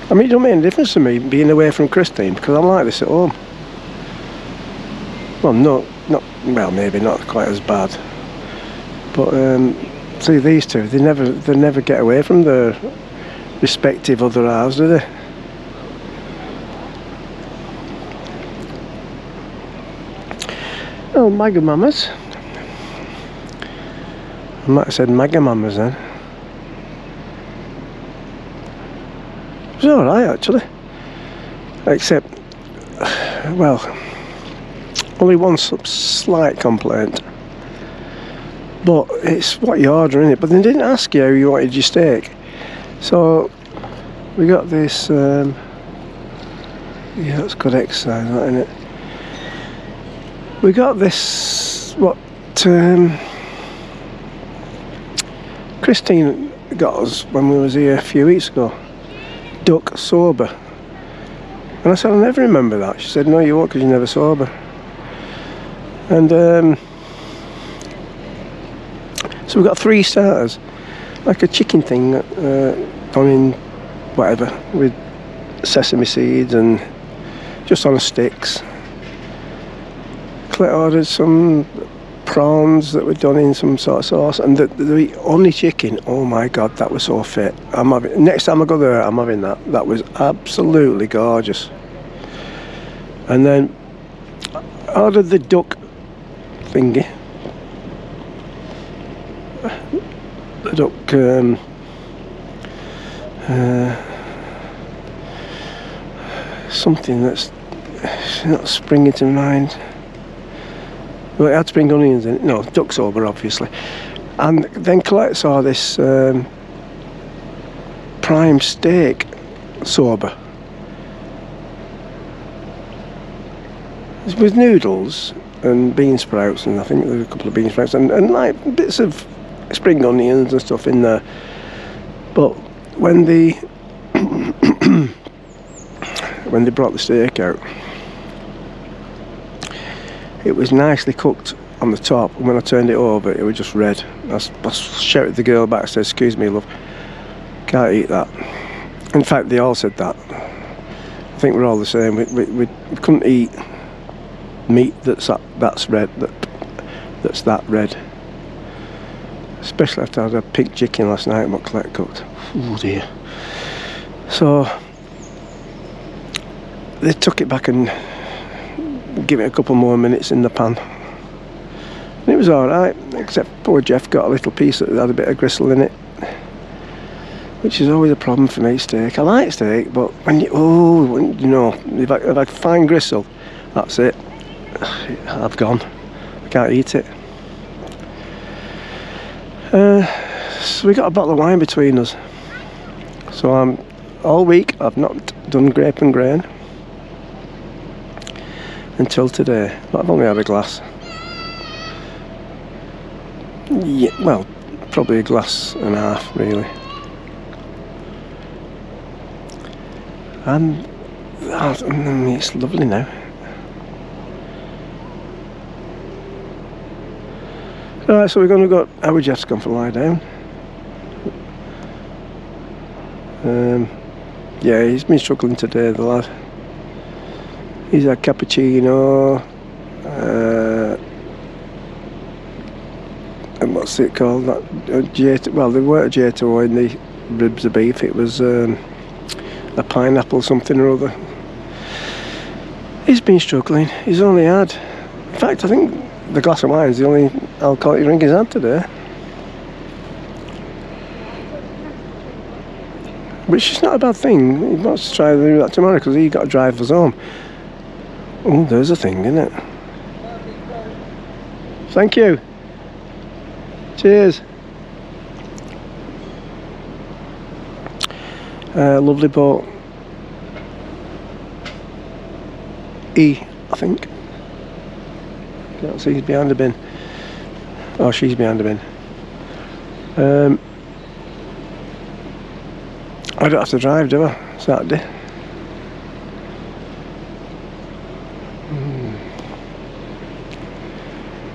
I mean, it don't make any difference to me being away from Christine because I'm like this at home. Well, well, maybe not quite as bad. But see, these two, they never get away from their respective other halves, do they? Oh, Magamamas. I might have said Magamamas then. It was alright actually. Except, well, only one slight complaint. But it's what you order, isn't it? But they didn't ask you how you wanted your steak. So, we got this, yeah, that's good exercise, that, isn't it? We got this, what, Christine got us when we was here a few weeks ago. Duck sober. And I said, I'll never remember that. She said, no you won't because you're never sober. And so we've got 3 starters. Like a chicken thing done in whatever, with sesame seeds and just on sticks. Colette ordered some prawns that were done in some sort of sauce, and the only chicken, oh my god, that was so fit. Next time I go there, I'm having that. That was absolutely gorgeous. And then I ordered the duck thingy, the duck something that's not springing to mind. Well, it had spring onions in it. No, duck sober, obviously. And then Colette saw this prime steak sober. With noodles and bean sprouts, and I think there were a couple of bean sprouts and like bits of spring onions and stuff in there. But when they when they brought the steak out, it was nicely cooked on the top, and when I turned it over it was just red. I shouted the girl back, I said, excuse me love, can't eat that. In fact they all said that. I think we're all the same, we couldn't eat meat that's red, that's that red. Especially after I had a pink chicken last night what Collette cooked. Oh dear. So they took it back and give it a couple more minutes in the pan. And it was alright, except poor Geoff got a little piece that had a bit of gristle in it. Which is always a problem for me, steak. I like steak, but when you know, if I find gristle, that's it. I've gone. I can't eat it. So we got a bottle of wine between us. So all week I've not done grape and grain until today. But I've only had a glass. Yeah, well, probably a glass and a half, really. And it's lovely now. Right, so we're going to go. Our Geoff's gone for a lie down. Yeah, he's been struggling today, the lad. He's had cappuccino. And what's it called? Well, there weren't a J2O in the ribs of beef. It was a pineapple something or other. He's been struggling. He's only had, in fact, I think the glass of wine is the only alcoholic drink he's had today. Which is not a bad thing. He wants to try to do that tomorrow because he got to drive us home. Oh, there's a thing, isn't it? Thank you. Cheers. Lovely boat. E, I think. Can't see, he's behind the bin. Oh, she's behind the bin. I don't have to drive, do I? Saturday.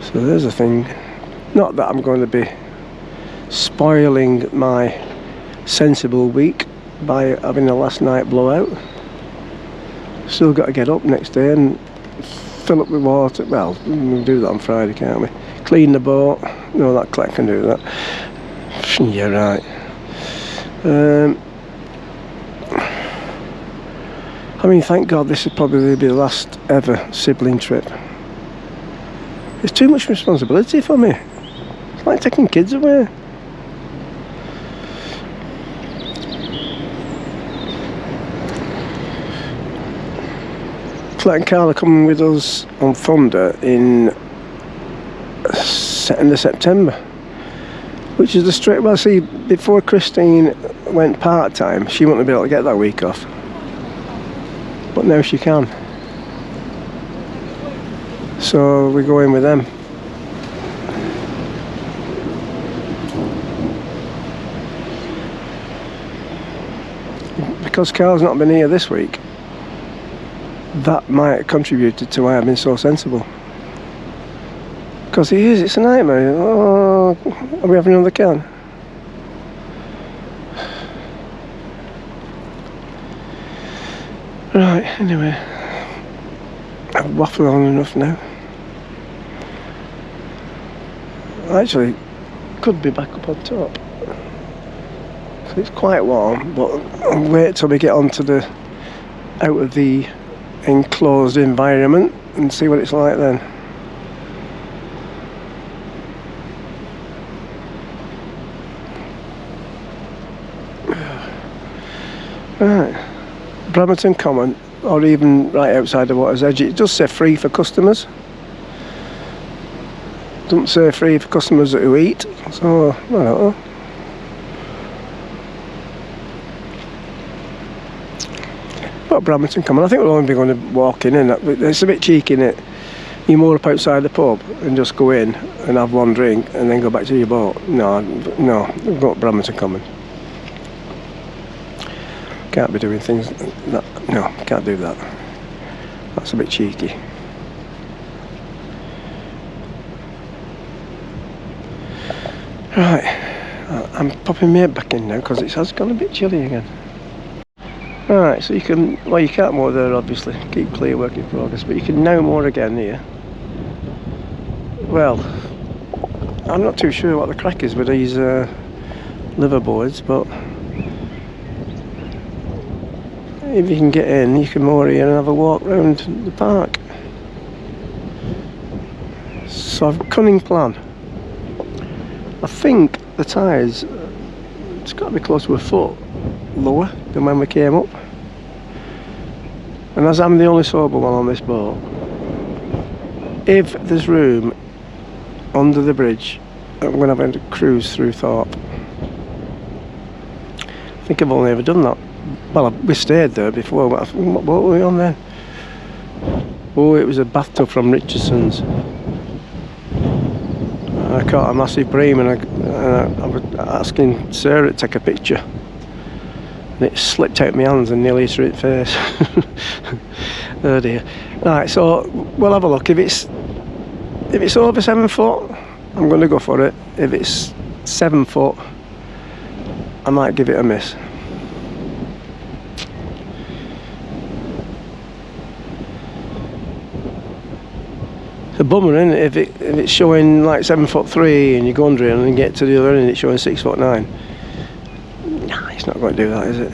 So there's a thing. Not that I'm going to be spoiling my sensible week by having a last night blowout. Still got to get up next day and fill up with water. Well, we can do that on Friday, can't we? Clean the boat. No, that Collette can do that. Yeah, right. I mean, thank God this will probably be the last ever sibling trip. It's too much responsibility for me. It's like taking kids away. Collette and Carl are coming with us on Thunder in end of September, which is the straight. Well, see, before Christine went part-time, she wouldn't be able to get that week off, but now she can. So we go in with them. Because Carl's not been here this week, that might have contributed to why I've been so sensible. Because it's a nightmare. Oh, are we having another can? Right, anyway. I've waffled on enough now. Actually, could be back up on top. So it's quite warm, but I'll wait till we get onto the out of the enclosed environment and see what it's like then. Right, Bramerton Common, or even right outside the water's edge. It does say free for customers. Doesn't say free for customers who eat, so I don't know. But Bramerton Common, I think we'll only be going to walk in, and it's a bit cheeky, isn't it? You moor up outside the pub and just go in and have one drink and then go back to your boat. No, we've got Bramerton Common. Can't be doing things that, no, can't do that. That's a bit cheeky. Right, I'm popping my head back in now because it has gone a bit chilly again. Alright, so you can, well, you can't moor there obviously, keep clear, work in progress, but you can now moor again here. Well, I'm not too sure what the crack is with these liverboards, but if you can get in, you can moor here and have a walk round the park. So I've a cunning plan. I think the tyres, it's got to be close to a foot lower than when we came up. And as I'm the only sober one on this boat, if there's room under the bridge, I'm going to have a cruise through Thorpe. I think I've only ever done that. Well, we stayed there before. What boat were we on then? Oh, it was a bathtub from Richardson's. I caught a massive bream and I was asking Sarah to take a picture. And it slipped out of my hands and nearly hit her in the face. Oh dear. Right, so we'll have a look. If it's over 7 foot, I'm going to go for it. If it's 7 foot, I might give it a miss. It's a bummer, isn't it? If it's showing like 7'3" and you go under it and then get to the other end and it's showing 6'9". Nah, it's not going to do that, is it?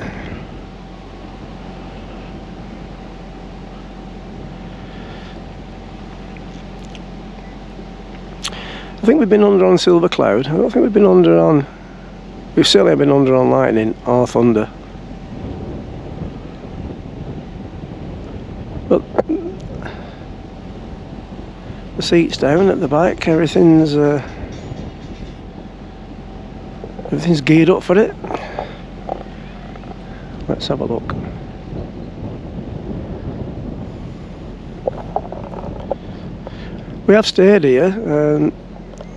I think we've been under on Silver Cloud. I don't think we've been under on... We've certainly been under on Lightning or Thunder. But the seat's down at the back, everything's geared up for it. Let's have a look. We have stayed here.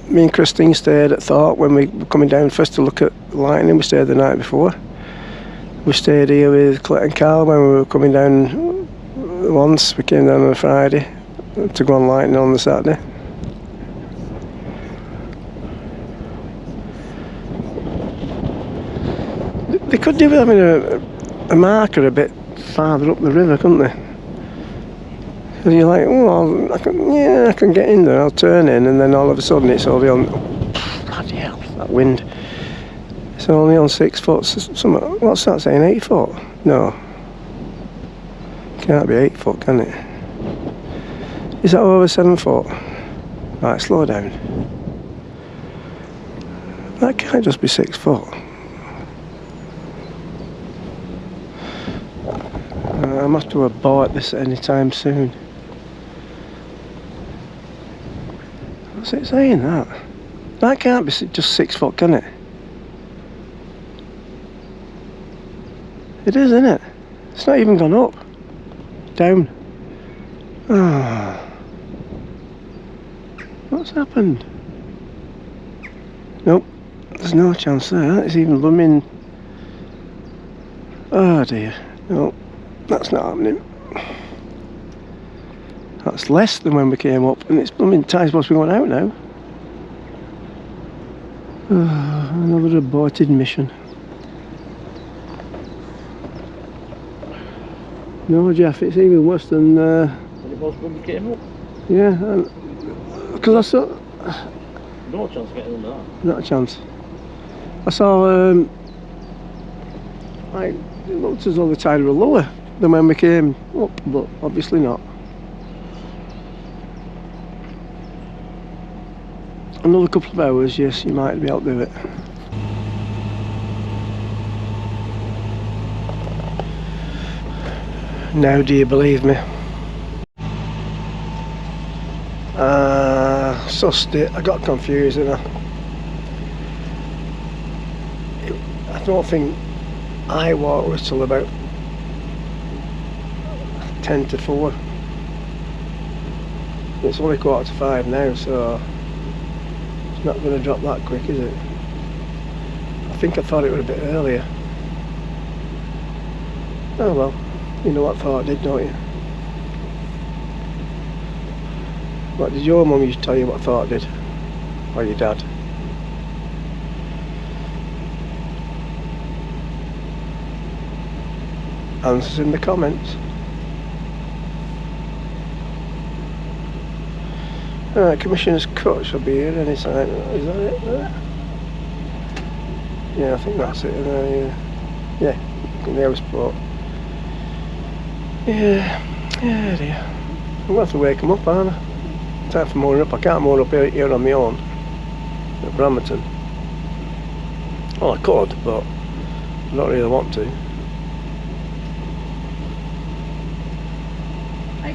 Me and Christine stayed at Thorpe when we were coming down first to look at Lightning. We stayed the night before. We stayed here with Collette and Carl when we were coming down once. We came down on a Friday to go on Lightning on the Saturday. They could do with having a marker a bit farther up the river, couldn't they? And you're like, oh, I can get in there, I'll turn in, and then all of a sudden it's only on, bloody hell, that wind. It's only on 6 foot, what's that saying, 8 foot? No. Can't be 8 foot, can it? Is that over 7 foot? Right, slow down. That can't just be 6 foot. I must have abort this at any time soon. What's it saying that? That can't be just 6 foot, can it? It is, isn't it? It's not even gone up. Down. Ah. What's happened? Nope. There's no chance there. It's even blooming. Oh dear. Nope. That's not happening. That's less than when we came up, and it's blooming tide's supposed to be going out now. Another aborted mission. No, Geoff, it's even worse than. What it was when we came up? Yeah, because I saw. No chance of getting under that. Not a chance. I saw. Like, it looked as though the tide were lower than when we came up, but obviously not. Another couple of hours, yes, you might be able to do it. Now do you believe me? Sussed it. I got confused, didn't I don't think I walked was till about 10 to 4. It's only 4:45 now, so it's not going to drop that quick, is it? I think I thought it would a bit earlier. Oh well, you know what Thorpe did, don't you? What did your mum used to tell you what Thorpe did? Or your dad? answers in the comments. Alright, Commissioner's Cut shall be here any time. Is that it there? Yeah, I think that's it. Yeah, in the house port. Yeah, dear. I'm going to have to wake them up, aren't I? Time for mooring up. I can't moor up here on my own at Bramerton. Well, I could, but I don't really want to.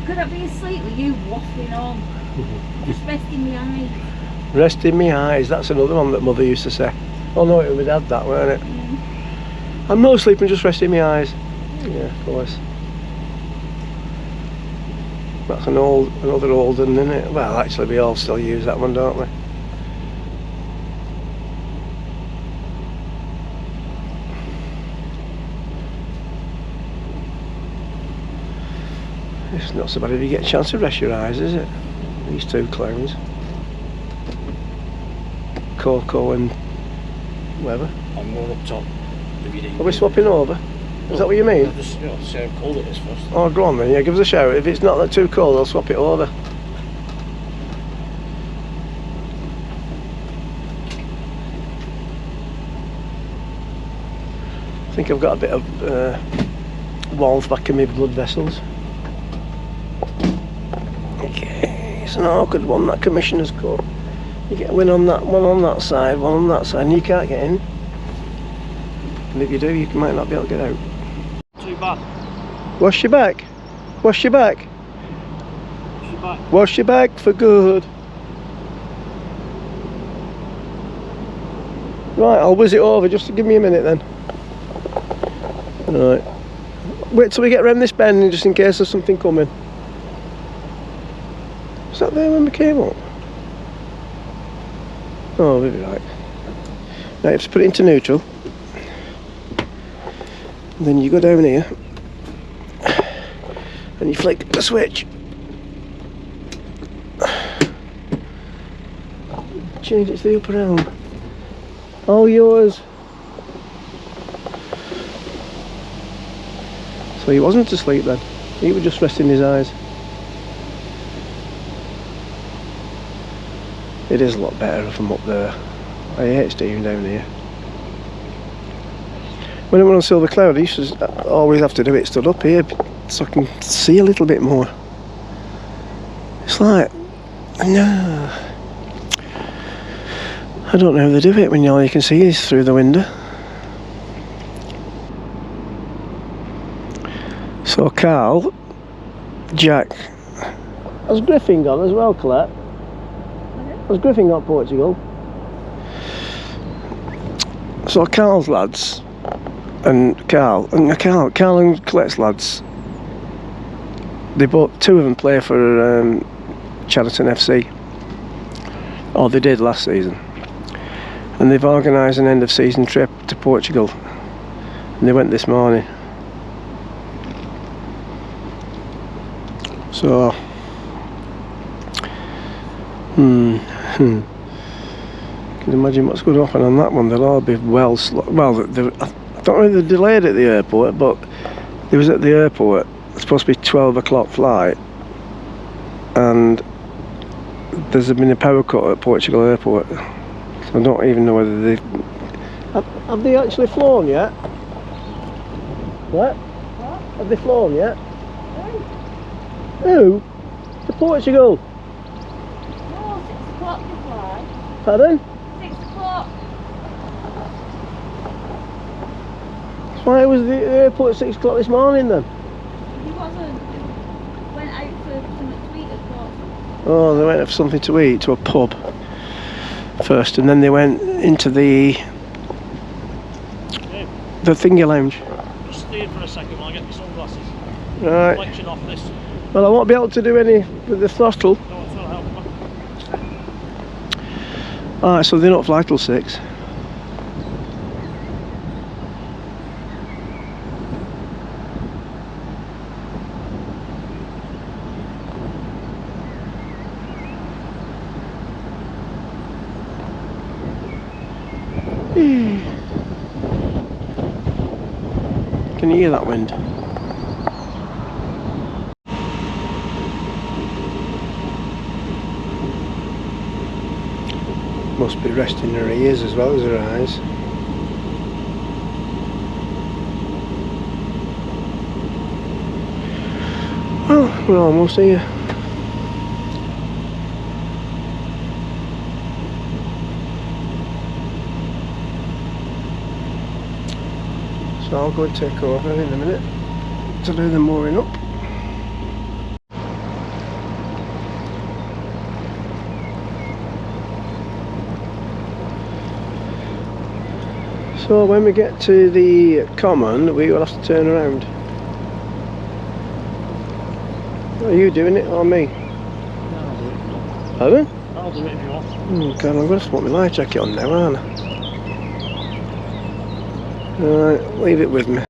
Could I be asleep with you waffling on? Just resting my eyes. Resting my eyes, that's another one that Mother used to say. Oh no, it was my dad that, weren't it? I'm not sleeping, just resting my eyes. Yeah, of course. That's another old one, isn't it? Well, actually we all still use that one, don't we? It's not so bad if you get a chance to rest your eyes, is it? These two clowns. Coco and whatever. I'm more up top. Are we swapping over? Is that what you mean? I'll just see how cold it is first. Oh, go on then, yeah, give us a shout. If it's not that too cold, I'll swap it over. I think I've got a bit of walls back in my blood vessels. Okay, it's an awkward one, that Commissioner's Cut. You get one on that side, one on that side, and you can't get in. And if you do, you might not be able to get out. Too bad. Wash your back. Wash your back. Wash your back. Wash your back for good. Right, I'll whiz it over. Just give me a minute then. Right. Wait till we get round this bend, just in case there's something coming. Was that there when we came up? Oh, maybe right. Now you have to put it into neutral. And then you go down here and you flick the switch. Change it to the upper arm. All yours. So he wasn't asleep then. He was just resting his eyes. It is a lot better from up there. I hate staying down here. When I went on Silver Cloud, I used to always have to do it stood up here so I can see a little bit more. It's like, no. I don't know how they do it when all you can see is through the window. So Carl, Jack, has Griffin gone as well, Collette? Has Griffin got Portugal? So Carl's lads and Carl and Colette's lads, they both, two of them play for Chadderton FC, or they did last season, and they've organised an end of season trip to Portugal, and they went this morning. So can you imagine what's going to happen on that one? They'll all be well, I don't know if they're delayed at the airport, but they was at the airport. It's supposed to be 12 o'clock flight, and there's been a power cut at Portugal airport. So I don't even know whether they have they actually flown yet? What? Have they flown yet? Who? To Portugal. No, 6 o'clock to fly. Pardon? 6 o'clock. Why was the airport at 6 o'clock this morning then? He wasn't. He went out for something to eat at 12. Oh, they went for something to eat, to a pub first, and then they went into the thingy lounge. Just stay for a second while I get my sunglasses. Right. Reflection off this. Well, I won't be able to do any with the throttle. No, it's not helping. Alright, so they're not fly till 6. Can you hear that wind? Must be resting her ears as well as her eyes. Well, we're almost here. So I'll go and take over in a minute to do the mooring up. So when we get to the common, we will have to turn around. Are you doing it or me? No, I'll do it. Pardon? I'll do it if you want. Oh God, I'm going to put my life jacket on now, aren't I? Right, leave it with me.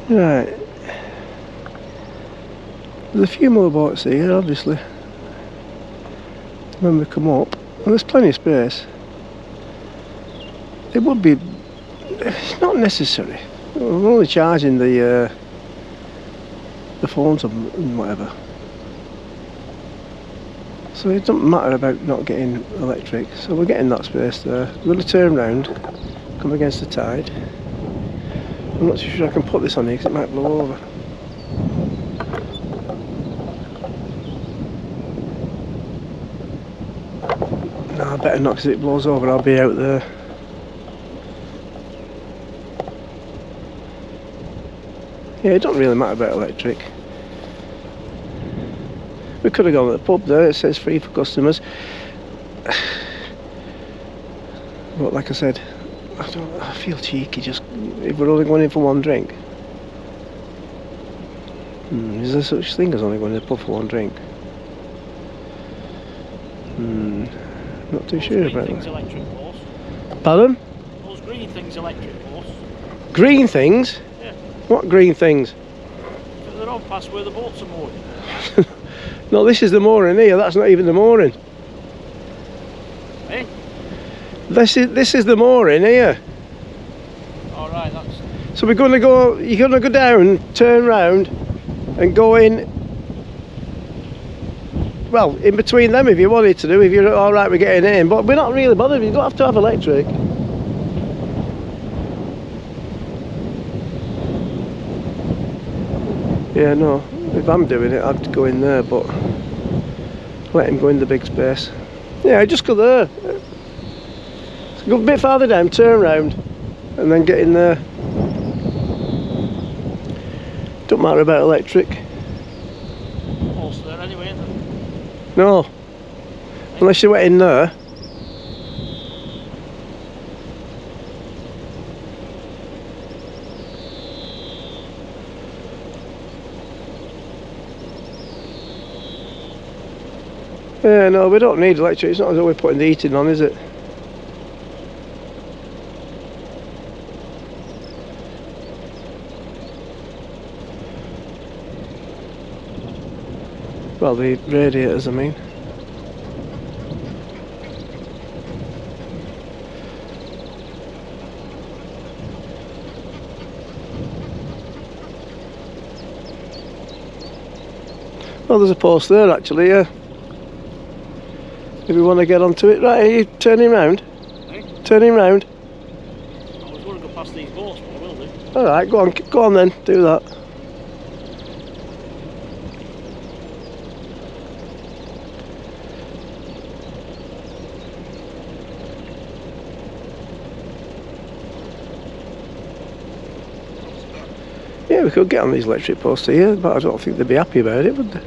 Right. There's a few more boats here, obviously, when we come up. And there's plenty of space. It would be... It's not necessary. I'm only charging the phones and whatever. So it doesn't matter about not getting electric. So we're getting that space there. We're going to turn round, come against the tide. I'm not too sure I can put this on here because it might blow over. No, I better not because if it blows over I'll be out there. Yeah, it don't really matter about electric. We could have gone to the pub there, it says free for customers. But like I said, I feel cheeky just if we're only going in for one drink. Is there such thing as only going to the pub for one drink? Not too sure about that. Electric horse. Pardon? Those green things electric horse. Green things? Yeah. What green things? They're all past where the boats are moored. No, this is the mooring here, that's not even the mooring. Eh? This is the mooring here. Alright, that's... So we're going to go, you're going to go down, turn round and go in, well, in between them if you wanted to do, if you're alright with getting in, but we're not really bothered, you don't have to have electric. Yeah, no, if I'm doing it I'd go in there, but let him go in the big space. Yeah, just go there. So go a bit farther down, turn round and then get in there. Don't matter about electric. Horse there anyway, isn't it? No, unless you went in there. Yeah, no, we don't need electric, it's not as though we're putting the heating on, is it? Well, the radiators, I mean. Well, there's a post there actually, yeah. If we want to get onto it. Right, are you turning round? Eh? Turning round? I was going to go past these boats, but I will do. Alright, go on then, do that. Yeah, we could get on these electric posts here, but I don't think they'd be happy about it, would they?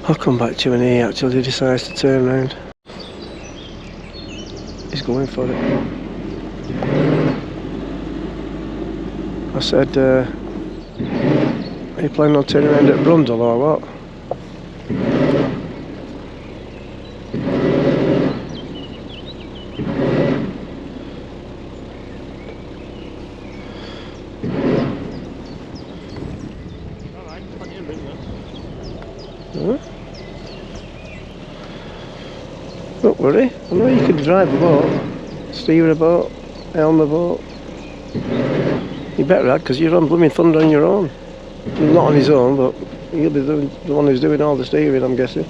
I'll come back to you when he actually decides to turn around. He's going for it. I said, are you planning on turning around at Brundle or what? Alright, plenty of room there. Huh? Don't worry, I know you can drive a boat, steer a boat, helm a boat. You better add, because you're on blooming thunder on your own. Not on his own, but he'll be the one who's doing all the steering, I'm guessing.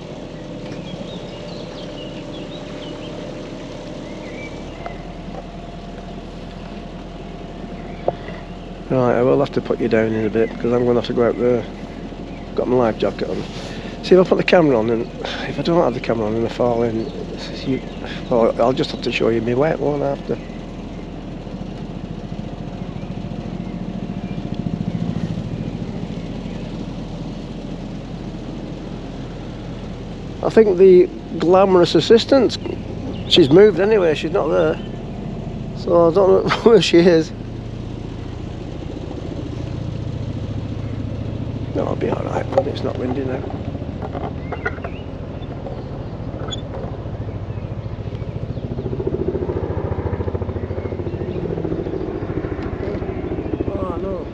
Right, I will have to put you down in a bit, because I'm going to have to go out there. Got my life jacket on. See, if I put the camera on, and if I don't have the camera on and I fall in, I'll just have to show you me wet, won't I, after? I think the glamorous assistant, she's moved anyway, she's not there. So I don't know where she is. No, I'll be alright, but it's not windy now. Oh no.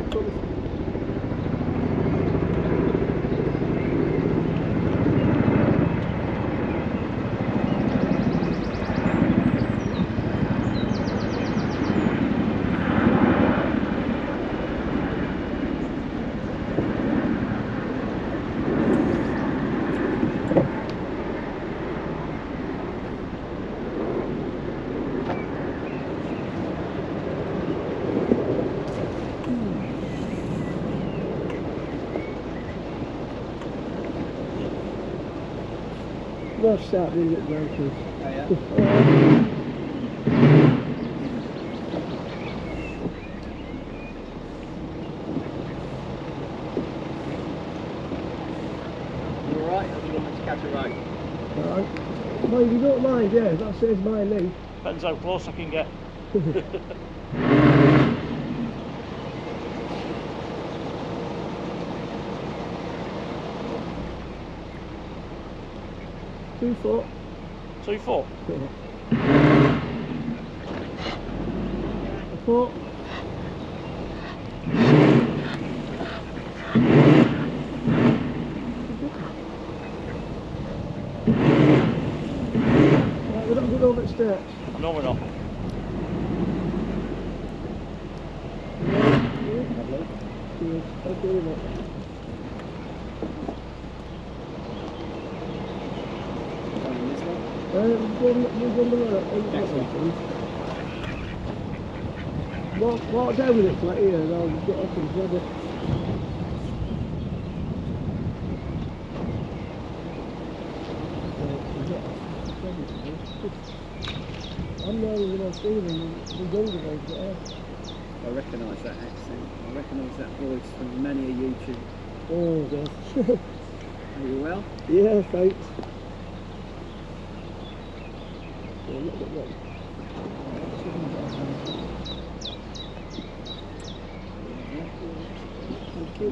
We'll start doing it branches. Oh, yeah. You alright, or do you want me to catch a right? Alright. Well, if you don't mind, yeah, that saves my knee. Depends how close I can get. 2 foot. 2 foot? A foot. Right, we're not good over the steps. No, we're not. Cheers. Thank you very much. Walk down with it like here and I'll get up and grab it. I'm not even on Stephen, the younger ones that are. I recognise that accent. I recognise that voice from many a YouTube. Oh God. Are you well? Yeah, thanks. Yeah, look at that. Thank you.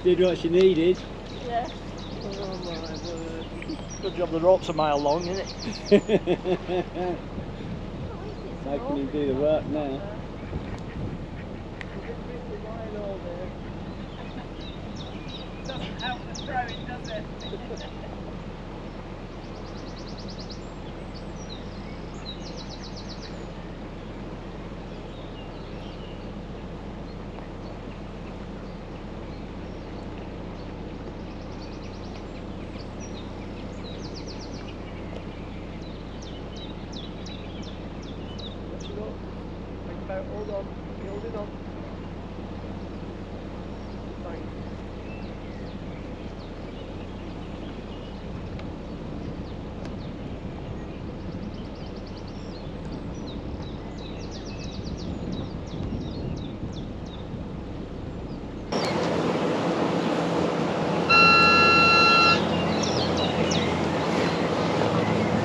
Did what she needed. Yeah. Oh my word. Good job the rope's a mile long, isn't it? How can you do the work now? Doesn't help the throwing, does it? Hold on, hold it on. Thanks.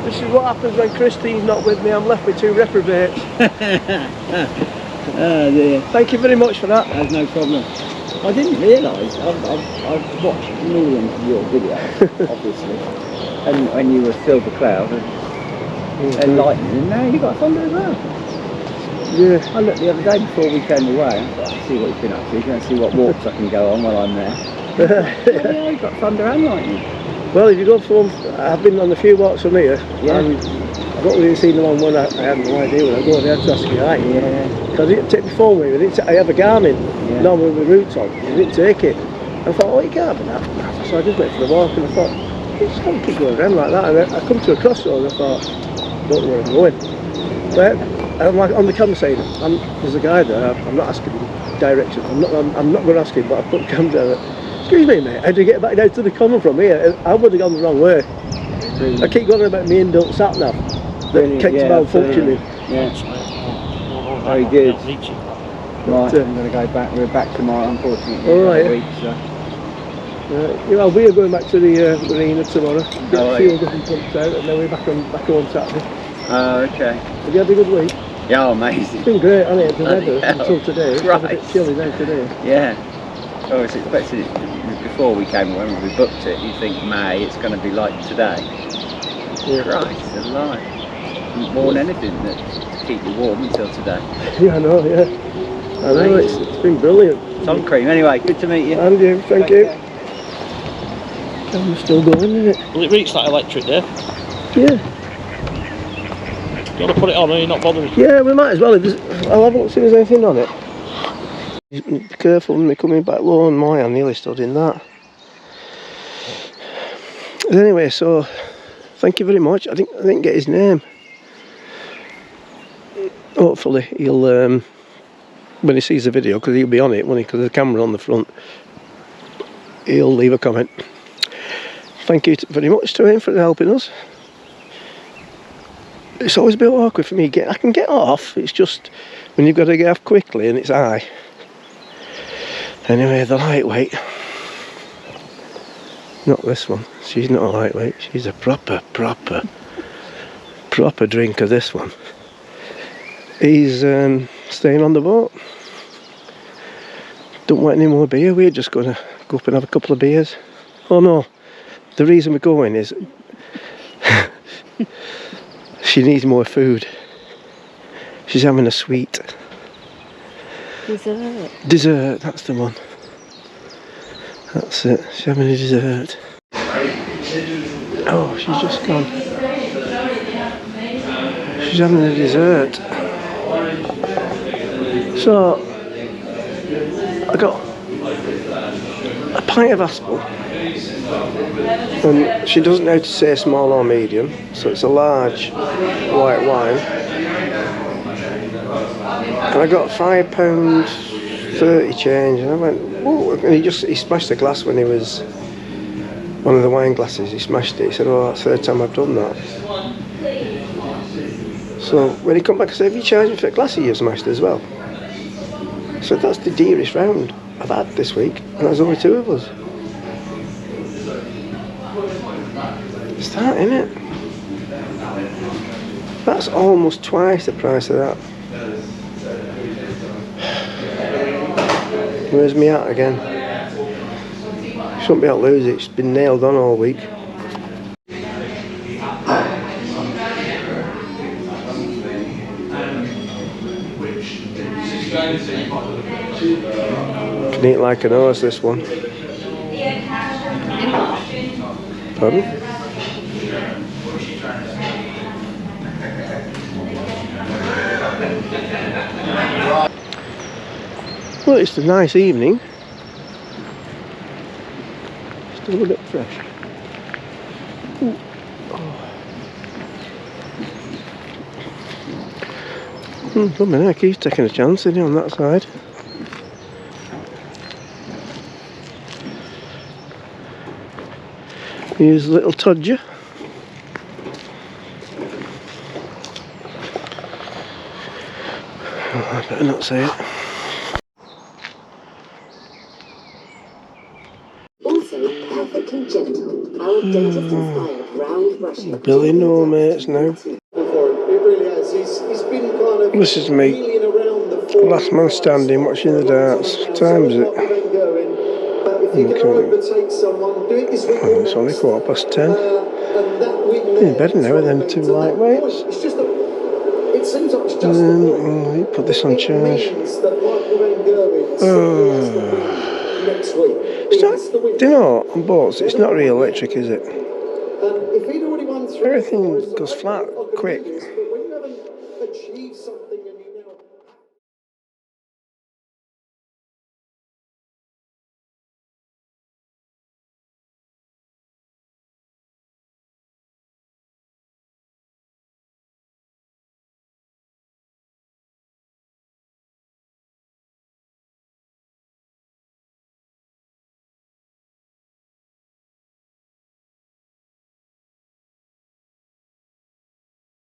This is what happens when Christine's not with me. I'm left with 2 reprobates. Oh dear. Thank you very much for that. That's no problem. I didn't realise. I've watched millions of your videos, obviously, and when you were Silver Cloud and Lightning, and now you got thunder as well. Yeah. I looked the other day before we came away. I thought, see what you've been up to. Go and see what walks I can go on while I'm there. Yeah, you've got thunder and lightning. Well, if you go for one, I've been on a few walks from here, Yeah. and I've not really seen the one I had no idea when I go there to ask you right. Yeah. Because it didn't take my phone with me, I have a Garmin, Yeah. normally with roots on, it didn't take it. I thought, oh, you can't be that. So I just went for the walk and I thought, you just can't keep going around like that. And I come to a crossroad and I thought, don't know where I'm going. But I'm like on the camera saying, there's a guy there, I'm not asking directions, I'm not going to ask him, but I put the camera down. Excuse me, mate, how do you get back down to the common from here? I would have gone the wrong way. I keep going about me inbuilt sat nav that keeps malfunctioning. Yeah. Very good. Right, But, I'm going to go back. We're back tomorrow, unfortunately. All right. Week, so. We are going back to the marina tomorrow. Get Oh, a few different pumps out, and then we're back on Saturday. Oh, okay. Have you had a good week? Yeah, amazing. It's been great, hasn't it? The weather hell. until today. It's a bit Right. chilly now today. Yeah. I was expecting it before we came, when we booked it. You think May, it's going to be like today. Yeah. Christ alive. More than anything that keep you warm until today. Yeah, I know. Yeah, I know. It's been brilliant. Sun cream. Anyway, good to meet you. And you, thank you. I'm still going, isn't it? Will it reach that electric there? Yeah. Do you want to put it on or are you not bothering? Yeah, we might as well. I'll have a look, see if there's anything on it. Be careful when we're coming back low on my, I nearly stood in that. Anyway, so thank you very much. I didn't get his name. Hopefully he'll when he sees the video, because he'll be on it, won't he? Because there's a camera on the front. He'll leave a comment. Thank you very much to him for helping us. It's always a bit awkward for me. I can get off. It's just when you've got to get off quickly and it's high. Anyway, the lightweight. Not this one. She's not a lightweight. She's a proper drinker, this one. He's staying on the boat. Don't want any more beer. We're just going to go up and have a couple of beers. Oh no, the reason we're going is she needs more food. She's having a sweet dessert, that's the one. That's it, she's having a dessert. Oh, she's just gone. She's having a dessert. So I got a pint of Aspel, and she doesn't know how to say small or medium, so it's a large white wine. And I got £5.30 change, and I went, oh, and he smashed the glass when he was, one of the wine glasses, he smashed it. He said, oh, that's the third time I've done that. So when he come back, I said, have you charged me for the glass you smashed as well? So that's the dearest round I've had this week, and there's only two of us. It's that, isn't it? That's almost twice the price of that. Where's me at again? Shouldn't be able to lose it, it's been nailed on all week. Can eat like an horse, this one. Pardon? Well, it's a nice evening. Still a bit fresh. Ooh. Oh. Blimey heck, he's taking a chance, isn't he, on that side? Here's little Todger. Oh, I better not say it. Also perfectly gentle, outdated-inspired round brushing. Billy no mates now. This is me, last man standing, watching the darts. What time is it? Okay. Oh, it's only 10:15. In bed now with them two lightweights. You put this on charge. Next week. It's not, do you know, on boats, it's not really electric, is it? If he'd already won through, Everything goes flat quick.